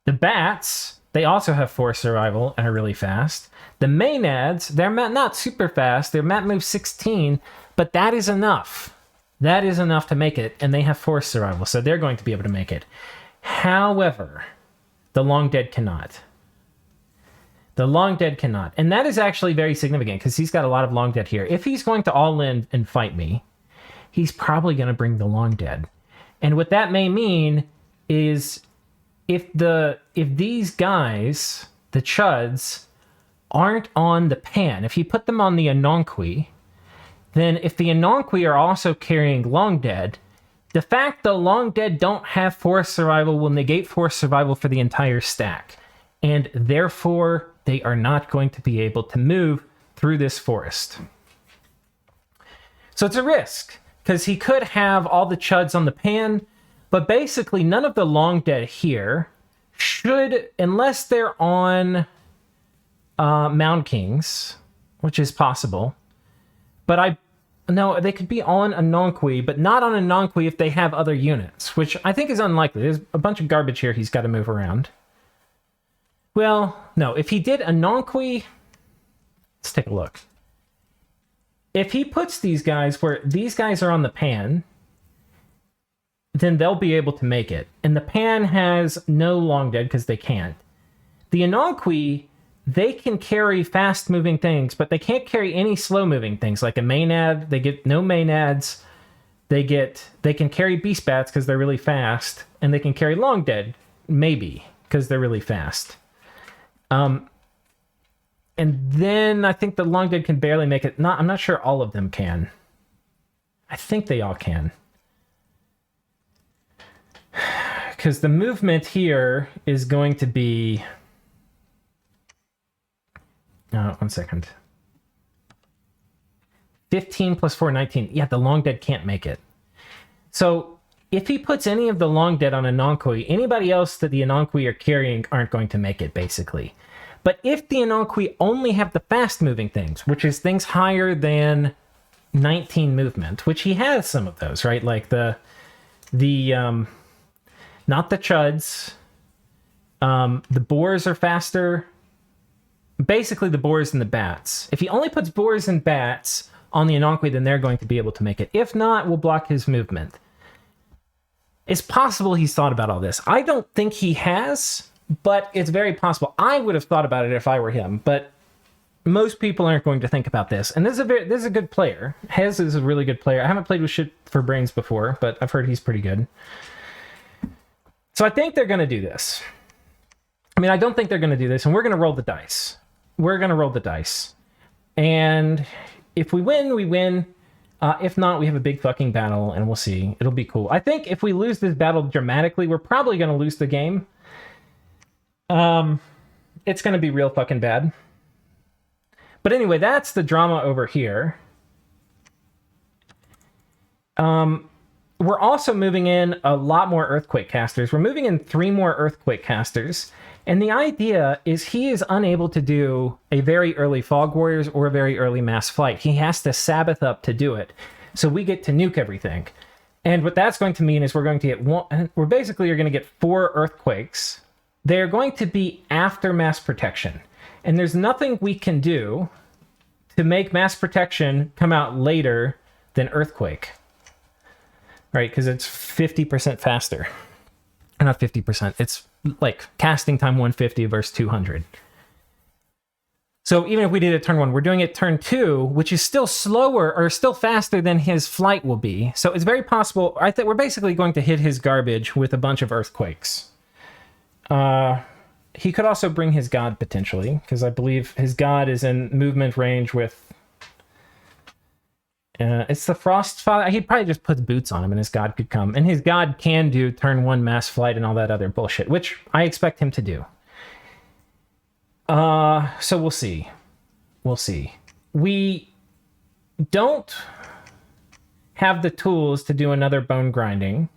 Bats, they also have force survival and are really fast. The Maenads, they're not super fast. They're mat move 16, but that is enough. That is enough to make it, and they have force survival, so they're going to be able to make it. However, the Long Dead cannot. The Long Dead cannot. And that is actually very significant because he's got a lot of Long Dead here. If he's going to all in and fight me, he's probably going to bring the Long Dead. And what that may mean is if these guys, the Chuds, aren't on the Pan, if he put them on the Anonqui, then if the Anonqui are also carrying Long Dead, The fact the long dead don't have forest survival will negate forest survival for the entire stack, and therefore they are not going to be able to move through this forest. So it's a risk, because he could have all the chuds on the pan, but basically none of the long dead here should, unless they're on Mound Kings, which is possible, but no, they could be on a Nonkui, but not on a Nonkui if they have other units, which I think is unlikely. There's a bunch of garbage here he's got to move around. Well, no, if he did a Nonkui, let's take a look. If he puts these guys where these guys are on the pan, then they'll be able to make it. And the pan has no long dead because they can't. The Anonkwi, they can carry fast-moving things, but they can't carry any slow-moving things, like a Maynad. They get no Maynads. They can carry Beast Bats because they're really fast, and they can carry Long Dead, maybe, because they're really fast. And then I think the Long Dead can barely make it. I'm not sure all of them can. I think they all can. Because the movement here is going to be... one second. 15 plus 4, 19. Yeah, the Long Dead can't make it. So if he puts any of the Long Dead on Anonkwi, anybody else that the Anonkwi are carrying aren't going to make it, basically. But if the Anonkwi only have the fast-moving things, which is things higher than 19 movement, which he has some of those, right? Like the not the Chuds. The Boars are faster. Basically, the Boars and the Bats. If he only puts Boars and Bats on the Anonkwi, then they're going to be able to make it. If not, we'll block his movement. It's possible he's thought about all this. I don't think he has, but it's very possible. I would have thought about it if I were him, but most people aren't going to think about this. And this is a good player. Hez is a really good player. I haven't played with Shit for Brains before, but I've heard he's pretty good. So I think they're going to do this. I mean, I don't think they're going to do this, and we're going to roll the dice. We're going to roll the dice. And if we win, we win. If not, we have a big fucking battle, and we'll see. It'll be cool. I think if we lose this battle dramatically, we're probably going to lose the game. It's going to be real fucking bad. But anyway, that's the drama over here. We're also moving in a lot more Earthquake casters. We're moving in 3 more Earthquake casters. And the idea is he is unable to do a very early Fog Warriors or a very early Mass Flight. He has to Sabbath up to do it. So we get to nuke everything. And what that's going to mean is we're going to get we're basically going to get 4 Earthquakes. They're going to be after Mass Protection. And there's nothing we can do to make Mass Protection come out later than Earthquake. Right, because it's 50% faster. Not 50%. It's like casting time 150 versus 200. So even if we did it turn 1, we're doing it turn 2, which is still slower or still faster than his flight will be. So it's very possible. I think we're basically going to hit his garbage with a bunch of Earthquakes. He could also bring his God potentially, because I believe his God is in movement range with... it's the Frost Father. He'd probably just put boots on him and his God could come. And his God can do turn 1 Mass Flight and all that other bullshit, which I expect him to do. So we'll see. We'll see. We don't have the tools to do another Bone Grinding.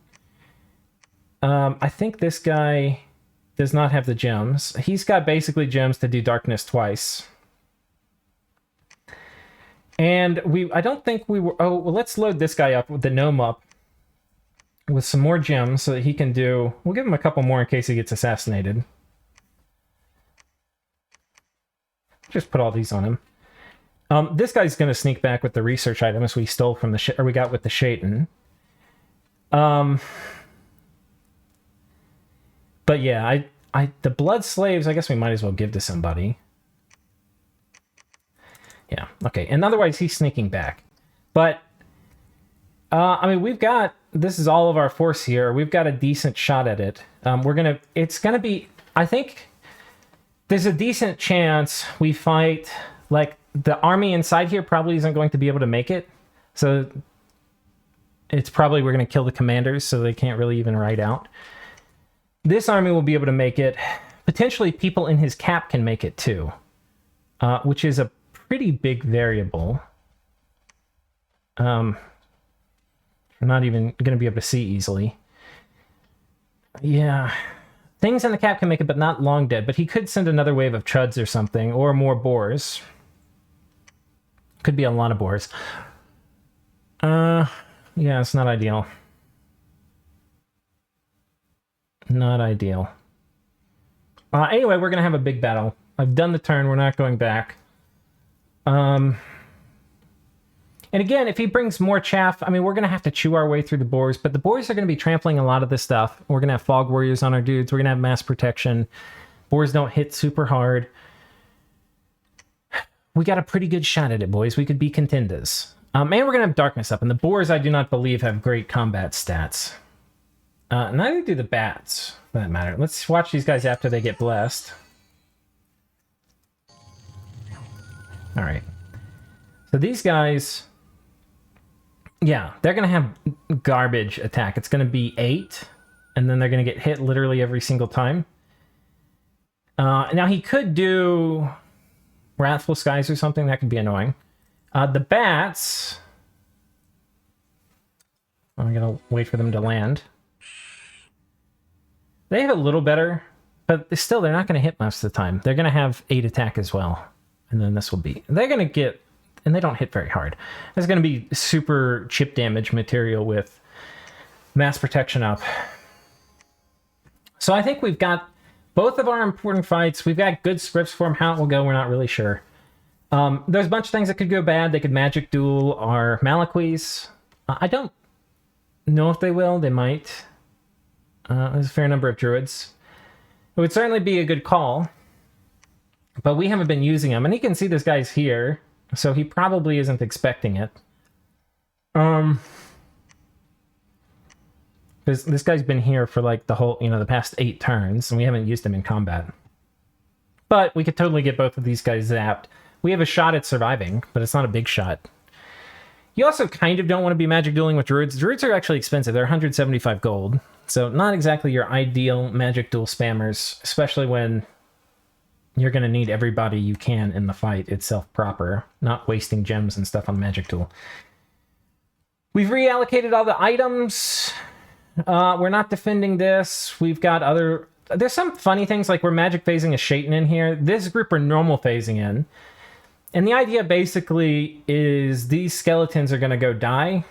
I think this guy does not have the gems. He's got basically gems to do Darkness twice. And I don't think we were... Oh, well, let's load this guy up, with the gnome up, with some more gems so that he can do... We'll give him a couple more in case he gets assassinated. Just put all these on him. This guy's going to sneak back with the research items we stole from or we got with the Shaitan. But yeah, the Blood Slaves, I guess we might as well give to somebody. Yeah, okay. And otherwise, he's sneaking back. But, I mean, we've got... This is all of our force here. We've got a decent shot at it. It's going to be... I think there's a decent chance we fight... Like, the army inside here probably isn't going to be able to make it. So, it's probably we're going to kill the commanders, so they can't really even ride out. This army will be able to make it. Potentially people in his cap can make it too, which is a pretty big variable. I'm not even going to be able to see easily. Yeah. Things in the cap can make it, but not long dead. But he could send another wave of chuds or something, or more boars. Could be a lot of boars. Yeah, it's not ideal. Not ideal. Anyway, we're going to have a big battle. I've done the turn. We're not going back. And again, if he brings more chaff, I mean, we're going to have to chew our way through the boars, but the boars are going to be trampling a lot of this stuff. We're going to have fog warriors on our dudes. We're going to have mass protection. Boars don't hit super hard. We got a pretty good shot at it, boys. We could be contenders. And we're going to have darkness up, and the boars, I do not believe, have great combat stats. Neither do the bats, for that matter. Let's watch these guys after they get blessed. All right. So these guys... Yeah, they're going to have garbage attack. It's going to be 8, and then they're going to get hit literally every single time. Now, he could do Wrathful Skies or something. That could be annoying. The bats... I'm going to wait for them to land. They have a little better, but still, they're not going to hit most of the time. They're going to have 8 attack as well. And then this will be... They're going to get... And they don't hit very hard. There's going to be super chip damage material with mass protection up. So I think we've got both of our important fights. We've got good scripts for them. How it will go, we're not really sure. There's a bunch of things that could go bad. They could magic duel our Malaquis. I don't know if they will. They might. There's a fair number of druids. It would certainly be a good call. But we haven't been using them. And you can see this guy's here. So he probably isn't expecting it. Because this guy's been here for like the whole, the past 8 turns, and we haven't used him in combat. But we could totally get both of these guys zapped. We have a shot at surviving, but it's not a big shot. You also kind of don't want to be magic dueling with druids. Druids are actually expensive. They're 175 gold. So not exactly your ideal magic duel spammers, especially when you're going to need everybody you can in the fight itself proper, not wasting gems and stuff on magic duel. We've reallocated all the items. We're not defending this. We've got other... There's some funny things, like we're magic phasing a Shaitan in here. This group are normal phasing in. And the idea basically is these skeletons are going to go die.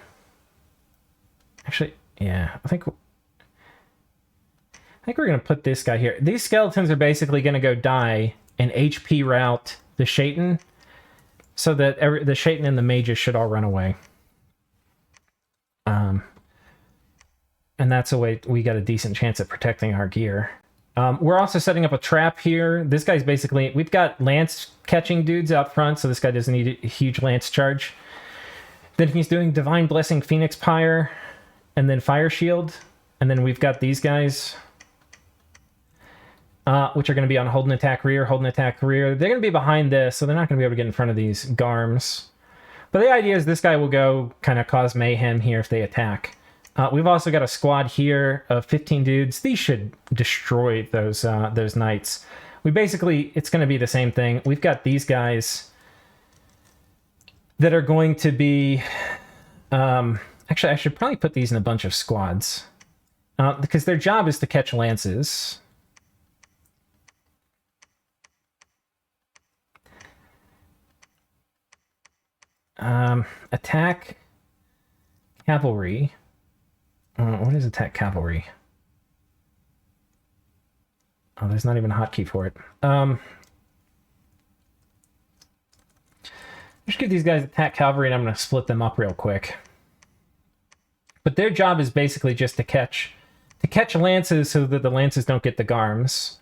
Actually, yeah, I think we're going to put this guy here. These skeletons are basically going to go die and HP route the Shaitan, so that the Shaitan and the mages should all run away. And that's a way we got a decent chance at protecting our gear. We're also setting up a trap here. This guy's basically... We've got lance catching dudes out front, so this guy doesn't need a huge lance charge. Then he's doing Divine Blessing, Phoenix Pyre, and then Fire Shield. And then we've got these guys... which are going to be on hold and attack rear, hold and attack rear. They're going to be behind this, so they're not going to be able to get in front of these Garms. But the idea is this guy will go kind of cause mayhem here if they attack. We've also got a squad here of 15 dudes. These should destroy those knights. We basically, it's going to be the same thing. We've got these guys that are going to be... actually, I should probably put these in a bunch of squads. Because their job is to catch lances. Attack cavalry. What is attack cavalry? Oh, there's not even a hotkey for it. Just give these guys attack cavalry, and I'm going to split them up real quick. But their job is basically just to catch lances so that the lances don't get the Garms.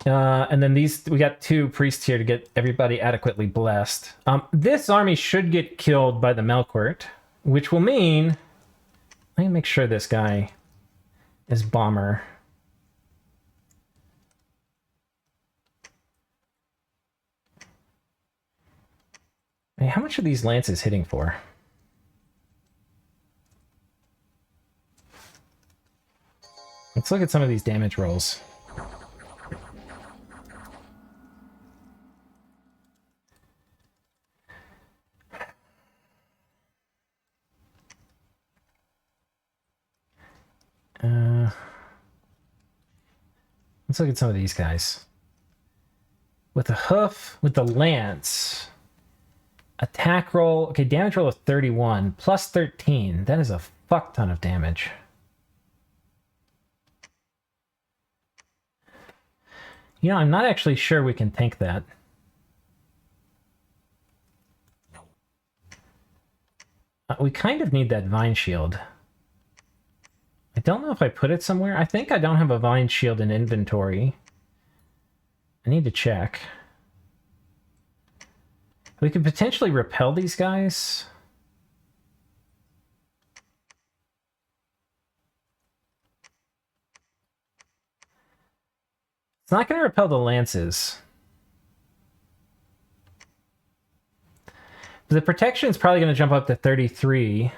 And then we got 2 priests here to get everybody adequately blessed. This army should get killed by the Melkort, which will mean... Let me make sure this guy is bomber. Hey, how much are these lances hitting for? Let's look at some of these damage rolls. Let's look at some of these guys. With the hoof, with the lance, attack roll, okay, damage roll of 31, plus 13. That is a fuck ton of damage. You know, I'm not actually sure we can tank that. We kind of need that vine shield. I don't know if I put it somewhere. I think I don't have a vine shield in inventory. I need to check. We could potentially repel these guys. It's not going to repel the lances. The protection is probably going to jump up to 33.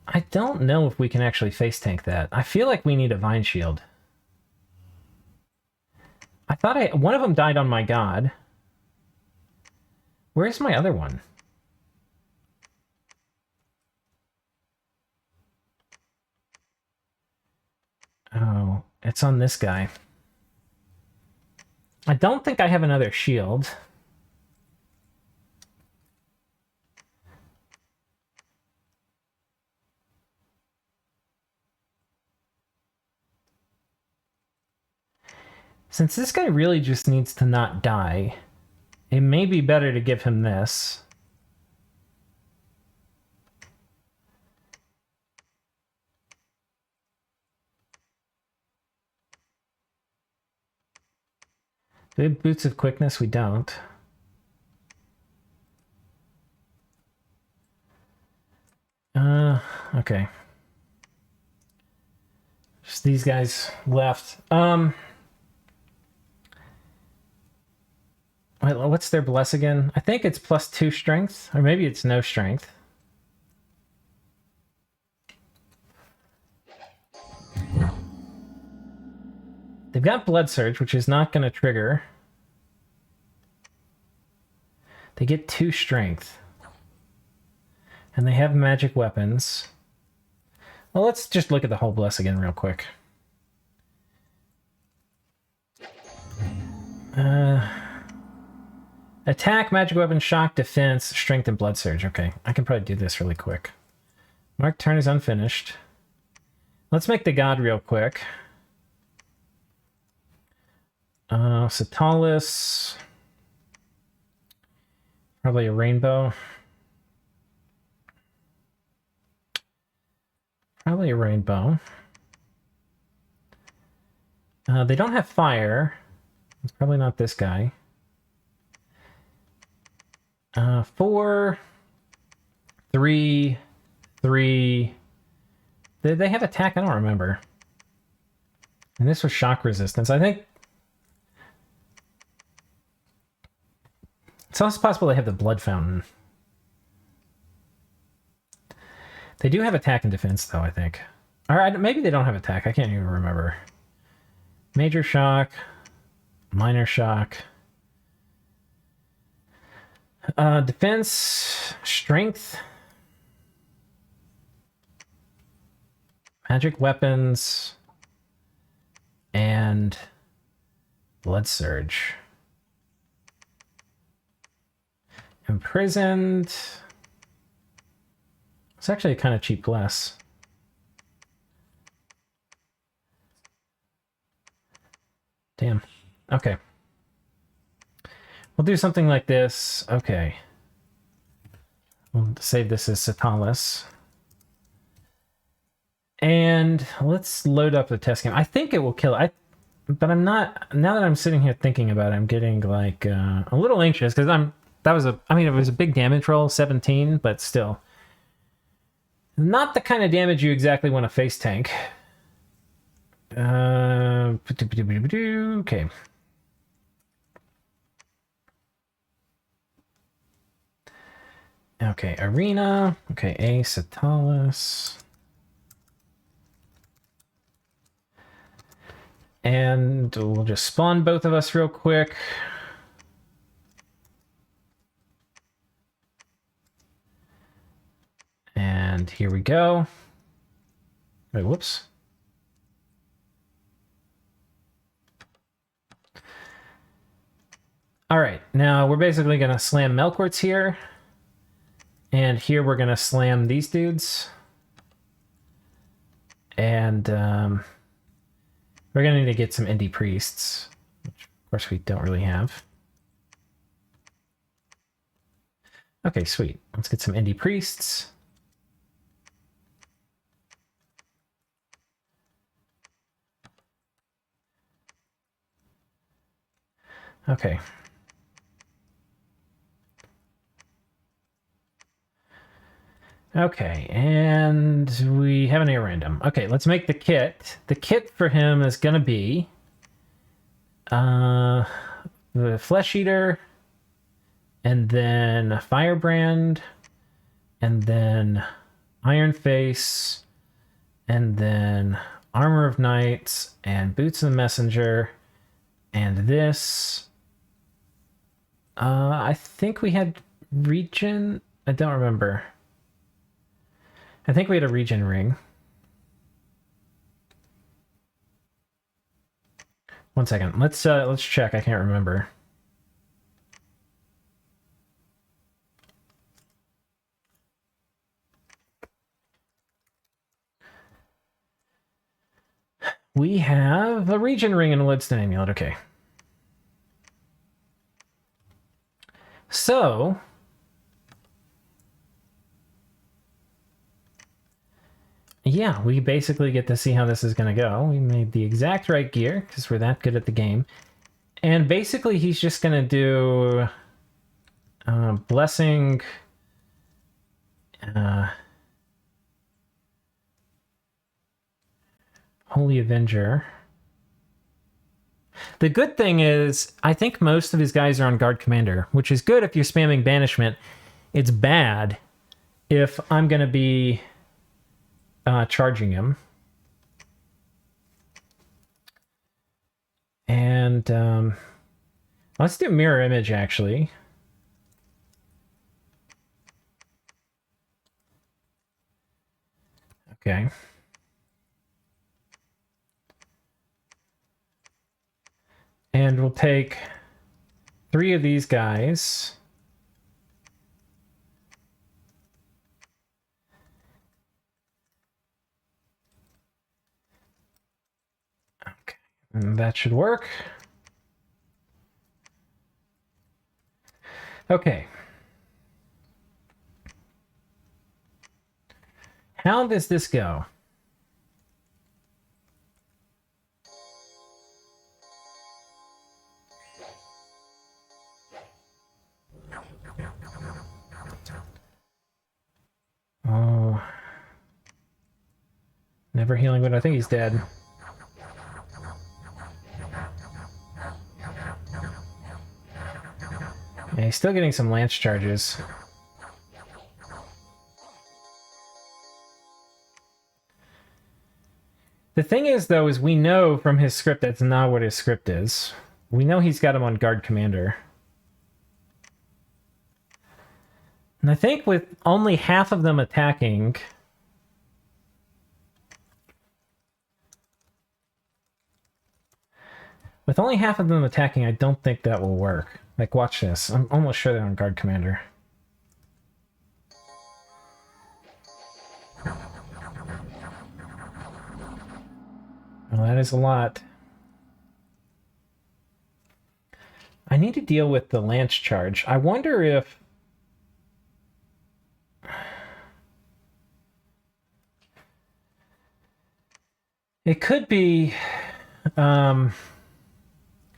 I don't know if we can actually face tank that. I feel like we need a vine shield. I thought one of them died on my god. Where's my other one? Oh, it's on this guy. I don't think I have another shield. Since this guy really just needs to not die, it may be better to give him this. Do we have Boots of Quickness? We don't. Okay. Just these guys left. What's their bless again? I think it's +2 strength, or maybe it's no strength. They've got Blood Surge, which is not going to trigger. They get 2 strength. And they have magic weapons. Well, let's just look at the whole bless again real quick. Attack, magic weapon, shock, defense, strength, and blood surge. Okay, I can probably do this really quick. Mark turn is unfinished. Let's make the god real quick. Satalis. Probably a rainbow. Probably a rainbow. They don't have fire. It's probably not this guy. 4, 3, 3. Did they have attack? I don't remember. And this was shock resistance. I think it's also possible they have the blood fountain. They do have attack and defense, though, I think. Or maybe they don't have attack. I can't even remember. Major shock. Minor shock. Defense. Strength. Magic weapons. And blood surge. Imprisoned. It's actually a kind of cheap bless. Damn. Okay. We'll do something like this. Okay. We'll save this as Satalis. And let's load up the test game. I think it will kill it. But I'm not... Now that I'm sitting here thinking about it, I'm getting like a little anxious because I mean, it was a big damage roll, 17, but still. Not the kind of damage you exactly want to face tank. Okay. Okay, Arena. Okay, A, Satalis. And we'll just spawn both of us real quick. And here we go. Wait, whoops. All right, now we're basically going to slam Melkorts here. And here we're going to slam these dudes. And we're going to need to get some indie priests, which of course we don't really have. Okay, sweet. Let's get some indie priests. Okay. Okay, and we have an air random. Okay, let's make the kit. The kit for him is going to be the Flesh Eater, and then Firebrand, and then Iron Face, and then Armor of Knights, and Boots of the Messenger, and this. I think we had Regen. I don't remember. I think we had a Regen ring. One second. Let's check. I can't remember. We have a Regen ring and a Leadstone amulet. Okay. So yeah, we basically get to see how this is going to go. We made the exact right gear because we're that good at the game. And basically he's just going to do Blessing, Holy Avenger. The good thing is, I think most of his guys are on Guard Commander, which is good if you're spamming Banishment. It's bad if I'm going to be charging him. And let's do Mirror Image, actually. Okay. And we'll take 3 of these guys. Okay, and that should work. Okay. How does this go? Oh. Never healing, but I think he's dead. Yeah, he's still getting some lance charges. The thing is, though, is we know from his script that's not what his script is. We know he's got him on Guard Commander. And I think with only half of them attacking... With only half of them attacking, I don't think that will work. Like, watch this. I'm almost sure they're on Guard Commander. Well, that is a lot. I need to deal with the lance charge. I wonder if... It could be...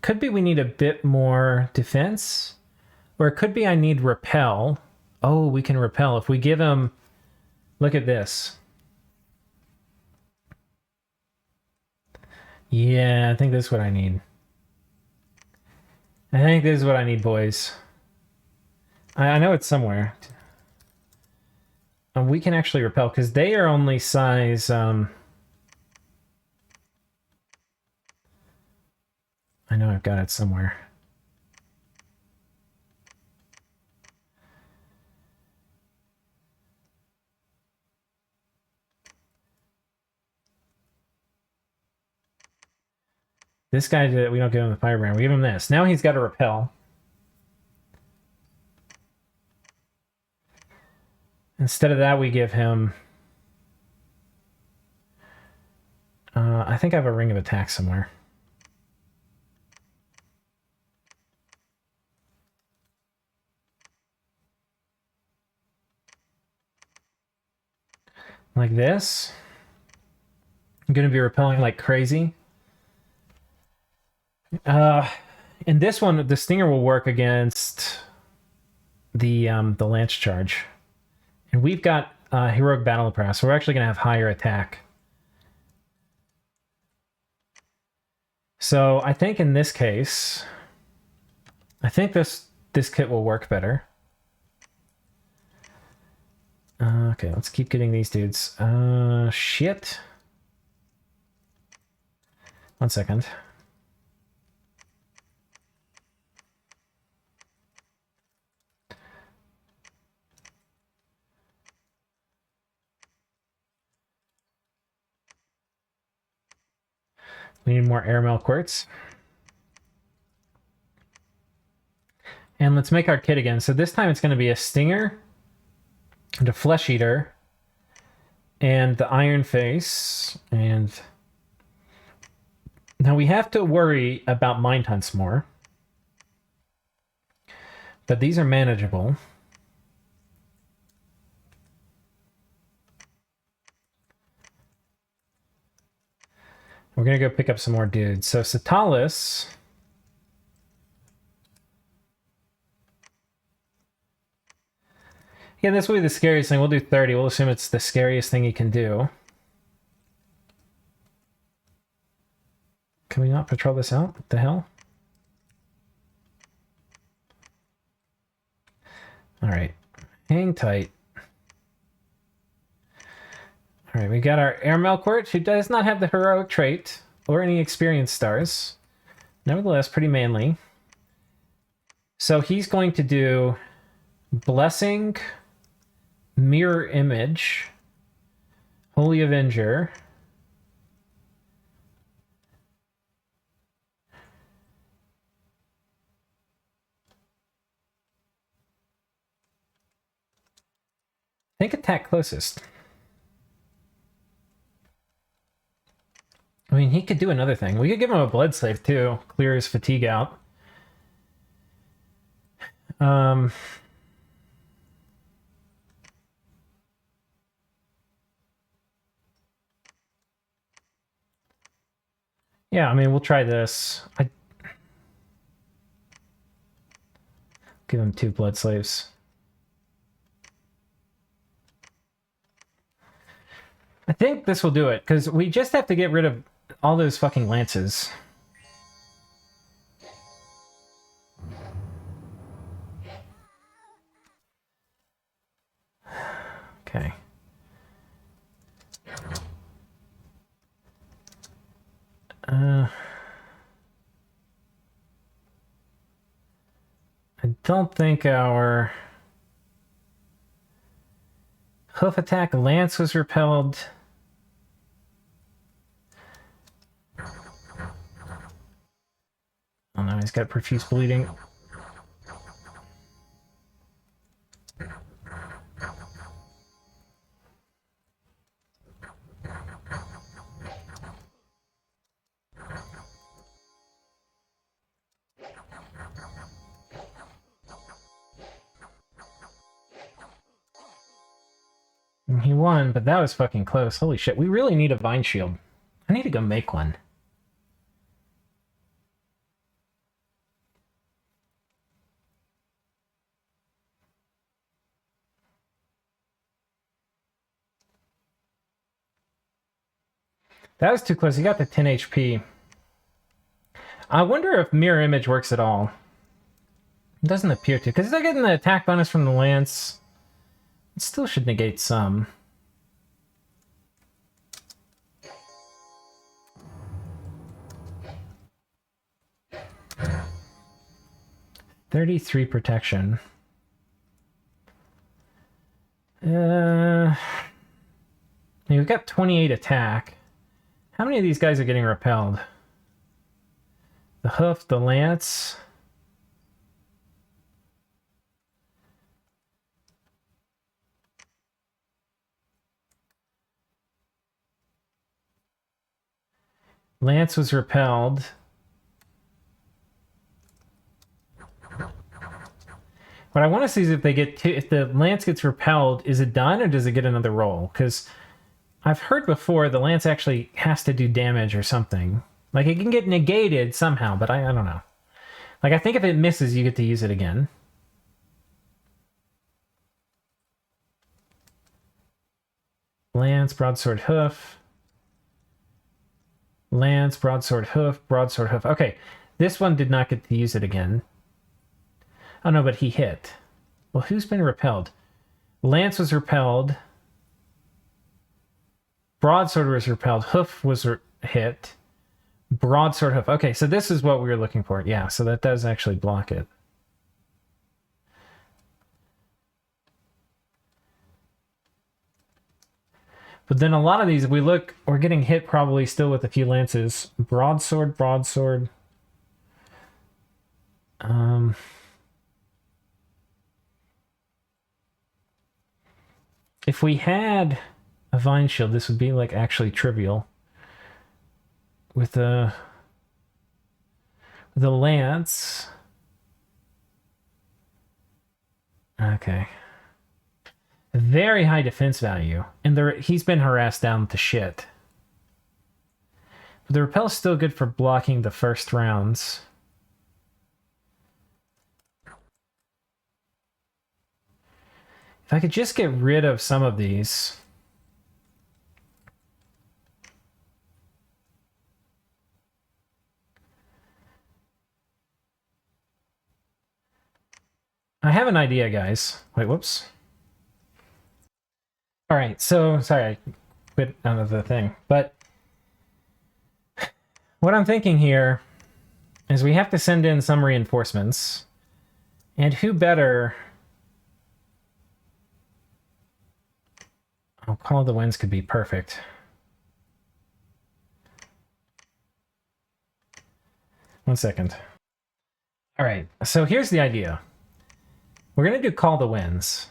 Could be we need a bit more defense. Or it could be I need repel. Oh, we can repel. If we give him... Look at this. Yeah, I think this is what I need. I think this is what I need, boys. I know it's somewhere. we can actually repel, because they are only size... I know I've got it somewhere. This guy, we don't give him the firebrand. We give him this. Now he's got to repel. Instead of that, we give him... I think I have a ring of attack somewhere. Like this. I'm going to be repelling like crazy. In this one, the Stinger will work against the Lance Charge. And we've got Heroic Battle Press, so we're actually going to have higher attack. So I think in this case, I think this kit will work better. Okay, let's keep getting these dudes. Shit. 1 second. We need more airmail quartz. And let's make our kit again. So this time it's going to be a Stinger, and a Flesh Eater, and the Iron Face. And now we have to worry about Mind Hunts more. But these are manageable. We're going to go pick up some more dudes. So Satalis... Yeah, this will be the scariest thing. We'll do 30. We'll assume it's the scariest thing he can do. Can we not patrol this out? What the hell? Alright. Hang tight. Alright, we got our Airmail Court, who does not have the heroic trait or any experience stars. Nevertheless, pretty manly. So he's going to do Blessing, Mirror Image, Holy Avenger, I think attack closest. I mean, he could do another thing. We could give him a Blood Slave too, clear his fatigue out. Yeah, I mean, we'll try this. Give him 2 Blood Slaves. I think this will do it, because we just have to get rid of all those fucking lances. Okay. I don't think our hoof attack lance was repelled. Oh no, he's got profuse bleeding. And he won, but that was fucking close. Holy shit, we really need a Vine Shield. I need to go make one. That was too close. He got the 10 HP. I wonder if Mirror Image works at all. It doesn't appear to, because they're getting the attack bonus from the Lance. It still should negate some. $33 protection. We've got 28 attack. How many of these guys are getting repelled? The hoof, the lance. Lance was repelled. What I want to see is if they get if the lance gets repelled, is it done or does it get another roll? Because I've heard before the lance actually has to do damage or something. Like it can get negated somehow, but I don't know. Like I think if it misses, you get to use it again. Lance, broadsword, hoof. Lance, broadsword, hoof, broadsword, hoof. Okay, this one did not get to use it again. Oh no, but he hit. Well, who's been repelled? Lance was repelled. Broadsword was repelled. Hoof was hit. Broadsword, hoof. Okay, so this is what we were looking for. Yeah, so that does actually block it. But then a lot of these, if we look, we're getting hit probably still with a few lances. Broadsword, broadsword. If we had a vine shield, this would be like actually trivial. With the lance. Okay. Very high defense value. And he's been harassed down to shit. But the repel is still good for blocking the first rounds. If I could just get rid of some of these. I have an idea, guys. Wait, whoops. All right, so sorry, I quit out of the thing. But what I'm thinking here is we have to send in some reinforcements. And who better... Oh, Call of the Winds could be perfect. One second. All right, so here's the idea. We're going to do Call the Winds.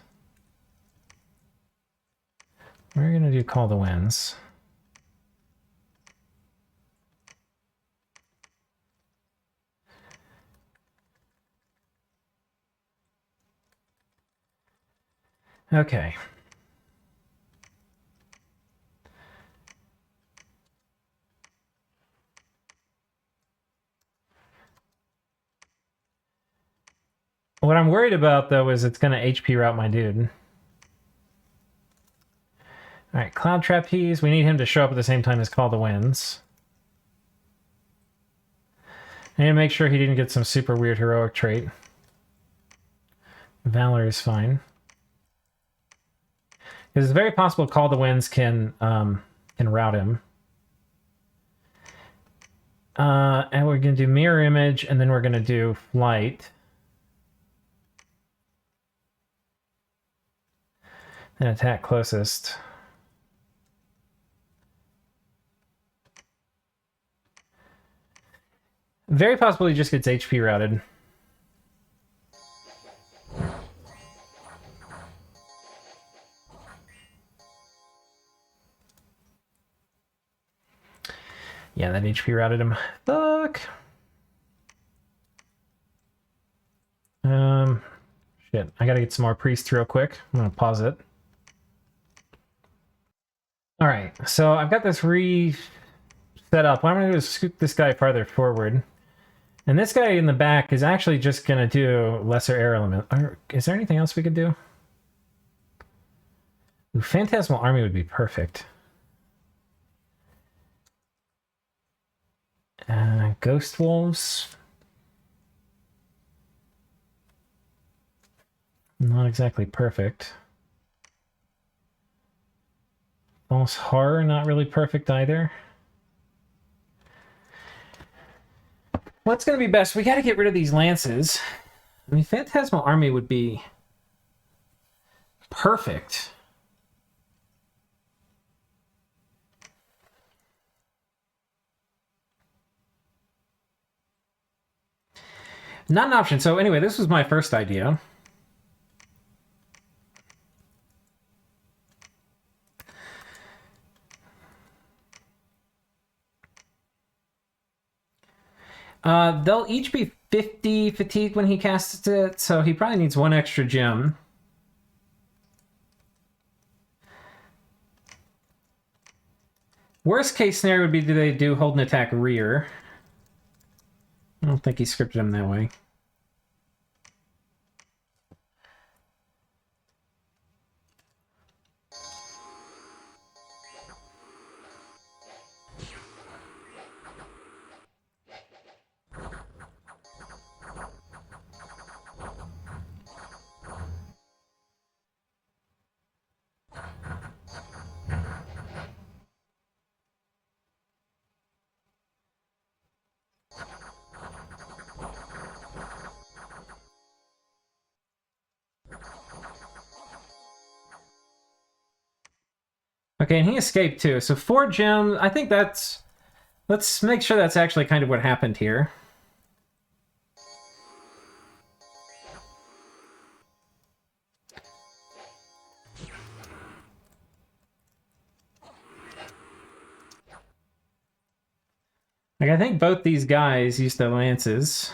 We're going to do Call the Winds. Okay. What I'm worried about, though, is it's going to HP route my dude. All right, Cloud Trapeze. We need him to show up at the same time as Call the Winds. I need to make sure he didn't get some super weird heroic trait. Valor is fine. Because it's very possible Call the Winds can route him. And we're going to do Mirror Image, and then we're going to do Flight. And attack closest. Very possible he just gets HP routed. Yeah, that HP routed him. Fuck. Shit. I gotta get some more priests real quick. I'm gonna pause it. All right, so I've got this set up. What I'm gonna do is scoot this guy farther forward. And this guy in the back is actually just gonna do lesser air element. Is there anything else we could do? Ooh, Phantasmal Army would be perfect. Ghost Wolves. Not exactly perfect. False Horror, not really perfect either. What's going to be best? We got to get rid of these lances. I mean, Phantasmal Army would be perfect. Not an option. So anyway, this was my first idea. They'll each be 50 fatigue when he casts it, so he probably needs one extra gem. Worst case scenario would be, do they do hold and attack rear? I don't think he scripted him that way. Okay, and he escaped too. So 4 gems. I think that's... Let's make sure that's actually kind of what happened here. Like, I think both these guys used their lances.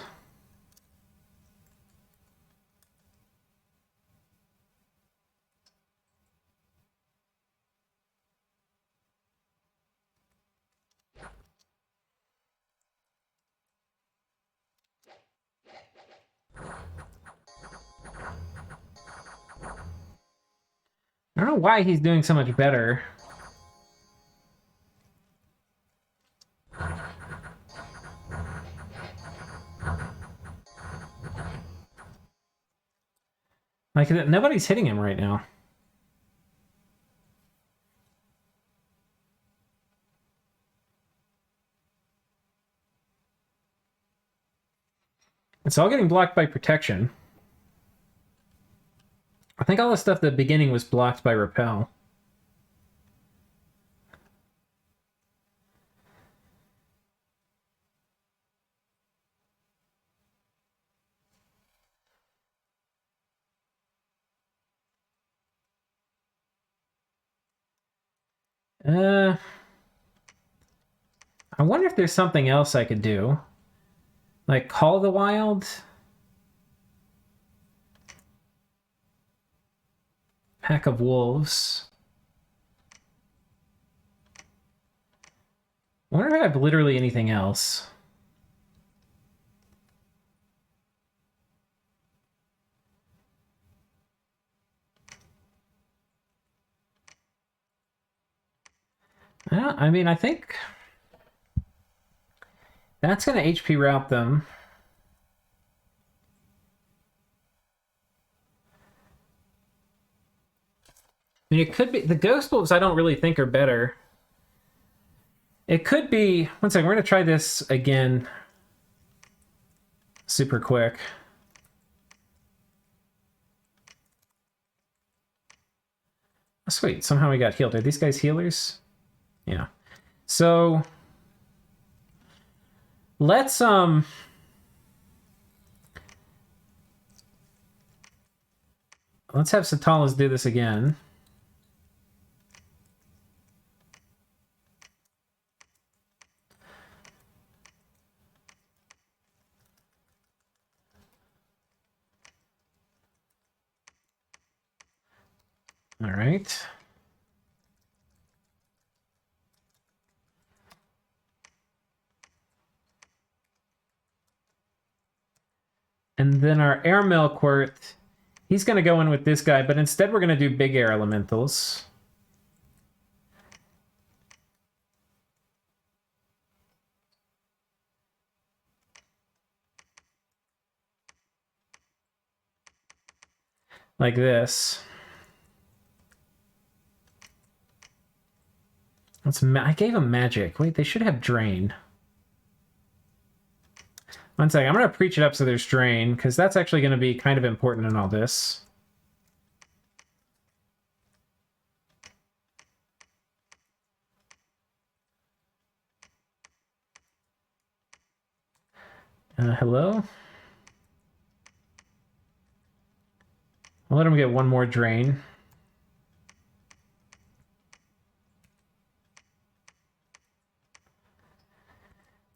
I don't know why he's doing so much better. Like, nobody's hitting him right now. It's all getting blocked by protection. I think all the stuff at the beginning was blocked by repel. I wonder if there's something else I could do. Like, Call the Wild? Pack of Wolves. I wonder if I have literally anything else. I mean, I think that's going to HP route them. I mean, it could be... The Ghost Wolves I don't really think are better. It could be... One second, we're going to try this again. Super quick. Oh, sweet, somehow we got healed. Are these guys healers? Yeah. So... Let's have Satalas do this again. All right. And then our Air Melquart, he's going to go in with this guy, but instead we're going to do big air elementals. Like this. I gave him magic. Wait, they should have drain. One second. I'm going to preach it up so there's drain, because that's actually going to be kind of important in all this. Hello? I'll let him get one more drain.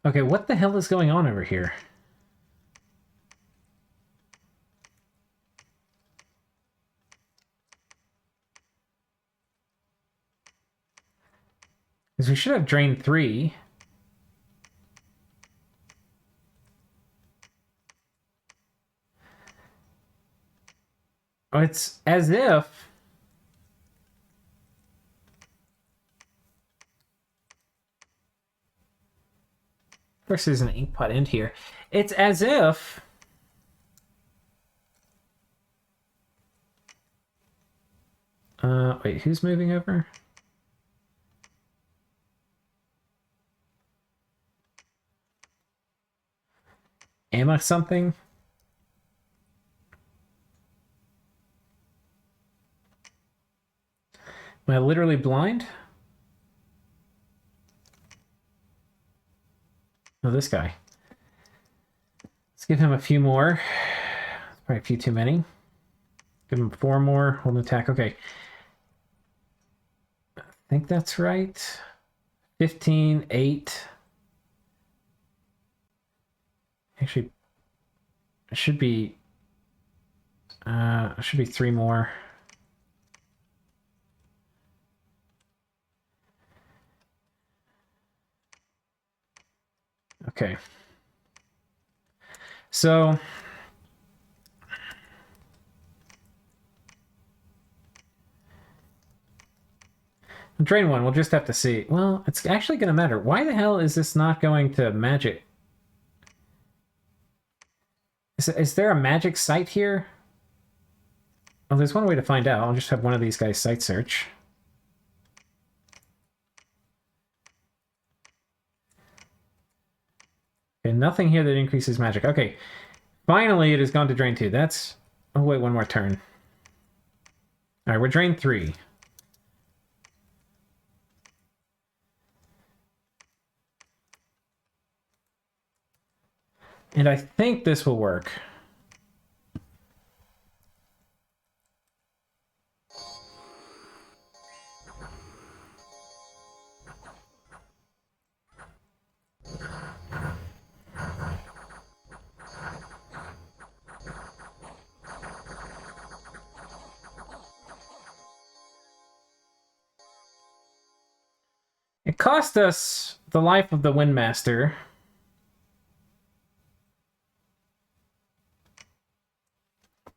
Okay, what the hell is going on over here? Because we should have drain 3. Oh, it's as if... Of course there's an ink pot in here. It's as if... wait, who's moving over? Am I something? Am I literally blind? Oh, this guy. Let's give him a few more. Probably a few too many. Give him 4 more. Hold an attack. Okay. I think that's right. 15, 8. Actually, it should be 3 more. Okay. So drain 1, we'll just have to see. Well, it's actually going to matter. Why the hell is this not going to magic? Is there a magic site here? Well, there's one way to find out. I'll just have one of these guys site search. Okay, nothing here that increases magic. Okay, finally it has gone to drain 2. That's... Oh, wait, one more turn. All right, we're drain 3. And I think this will work. It cost us the life of the Windmaster.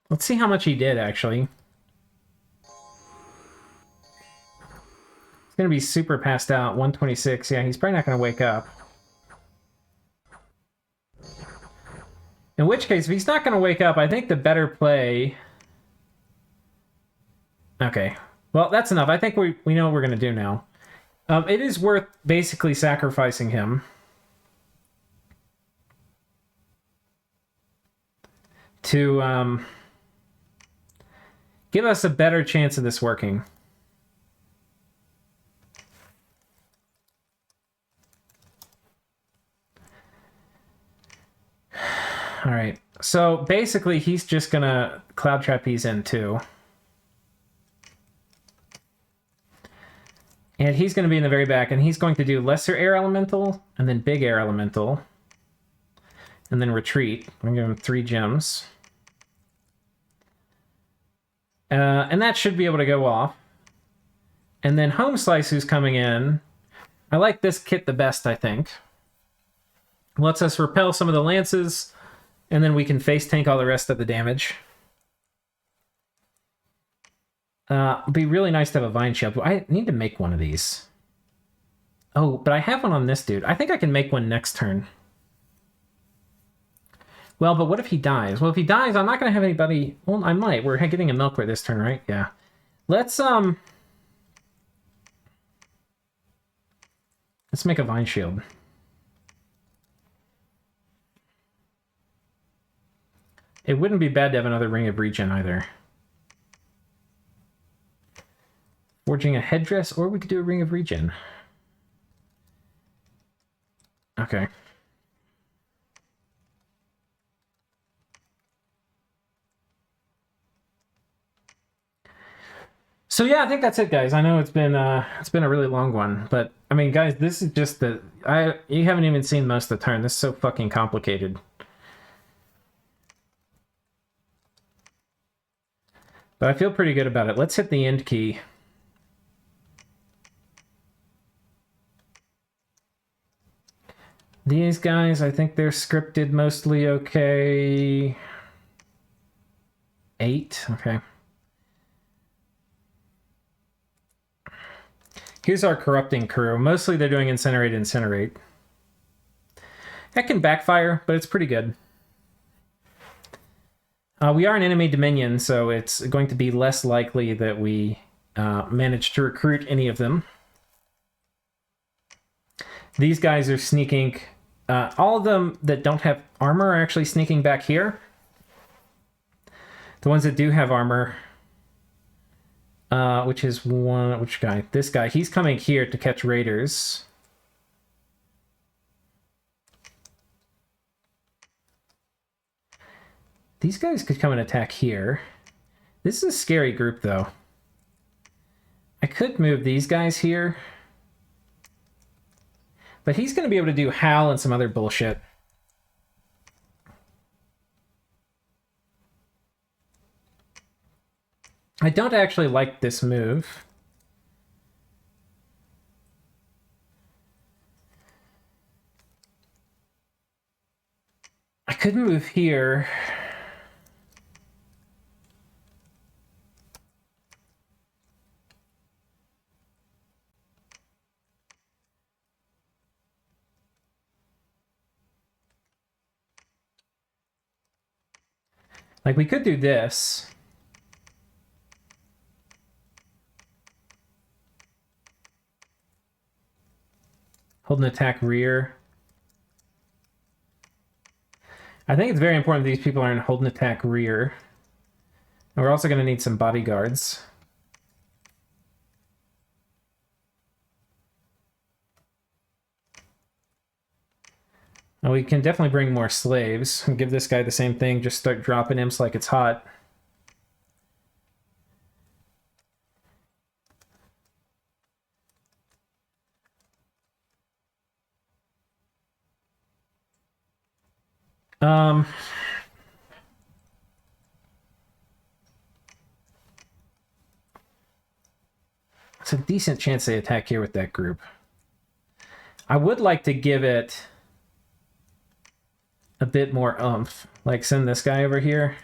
Let's see how much he did, actually. He's going to be super passed out. 126. Yeah, he's probably not going to wake up. In which case, if he's not going to wake up, I think the better play... Okay. Well, that's enough. I think we know what we're going to do now. It is worth basically sacrificing him. To give us a better chance of this working. All right. So basically, he's just going to Cloud Trapeze in too. And he's going to be in the very back, and he's going to do Lesser Air Elemental, and then Big Air Elemental, and then Retreat. I'm going to give him 3 gems. And that should be able to go off. And then Home Slice, who's coming in. I like this kit the best, I think. Lets us repel some of the lances, and then we can face tank all the rest of the damage. It'd be really nice to have a Vine Shield. I need to make one of these. Oh, but I have one on this dude. I think I can make one next turn. Well, but what if he dies? Well, if he dies, I'm not going to have anybody... Well, I might. We're getting a Milkweed this turn, right? Yeah. Let's, Let's make a Vine Shield. It wouldn't be bad to have another Ring of Regen either. Forging a headdress, or we could do a Ring of Regen. Okay. So yeah, I think that's it, guys. I know it's been a really long one, but I mean, guys, this is just you haven't even seen most of the turn. This is so fucking complicated. But I feel pretty good about it. Let's hit the end key. These guys, I think they're scripted mostly okay. 8, okay. Here's our corrupting crew. Mostly they're doing incinerate, incinerate. That can backfire, but it's pretty good. We are an enemy dominion, so it's going to be less likely that we manage to recruit any of them. These guys are sneaking. All of them that don't have armor are actually sneaking back here. The ones that do have armor, which is one... Which guy? This guy. He's coming here to catch raiders. These guys could come and attack here. This is a scary group, though. I could move these guys here. But he's going to be able to do Howl and some other bullshit. I don't actually like this move. I could move here. Like, we could do this. Hold an attack rear. I think it's very important that these people aren't hold an attack rear. And we're also going to need some bodyguards. And we can definitely bring more slaves. And give this guy the same thing, just start dropping imps like it's hot. It's a decent chance they attack here with that group. I would like to give it a bit more oomph. Like, send this guy over here.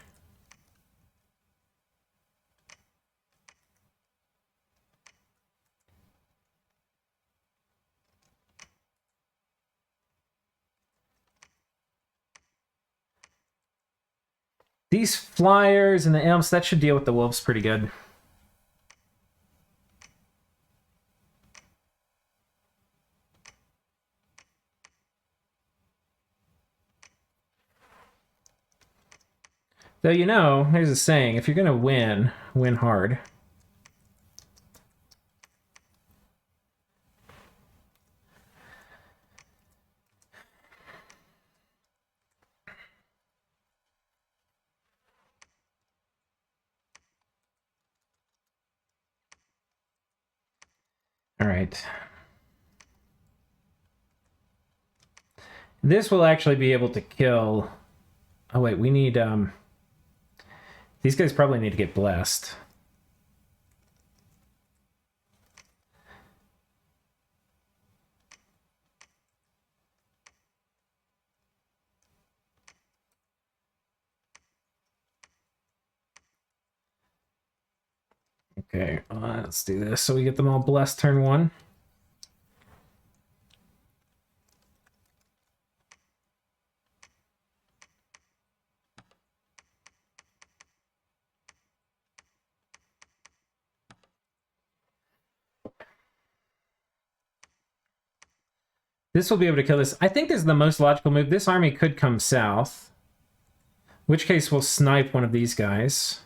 These flyers and the imps, that should deal with the wolves pretty good. Though, you know, there's a saying, if you're going to win, win hard. All right. This will actually be able to kill... Oh, wait, we need... These guys probably need to get blessed. Okay, let's do this so we get them all blessed turn 1. This will be able to kill this. I think this is the most logical move. This army could come south. In which case we'll snipe one of these guys.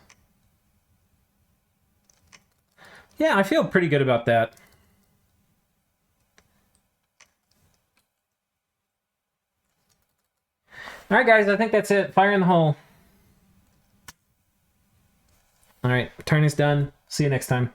Yeah, I feel pretty good about that. Alright guys, I think that's it. Fire in the hole. Alright, turn is done. See you next time.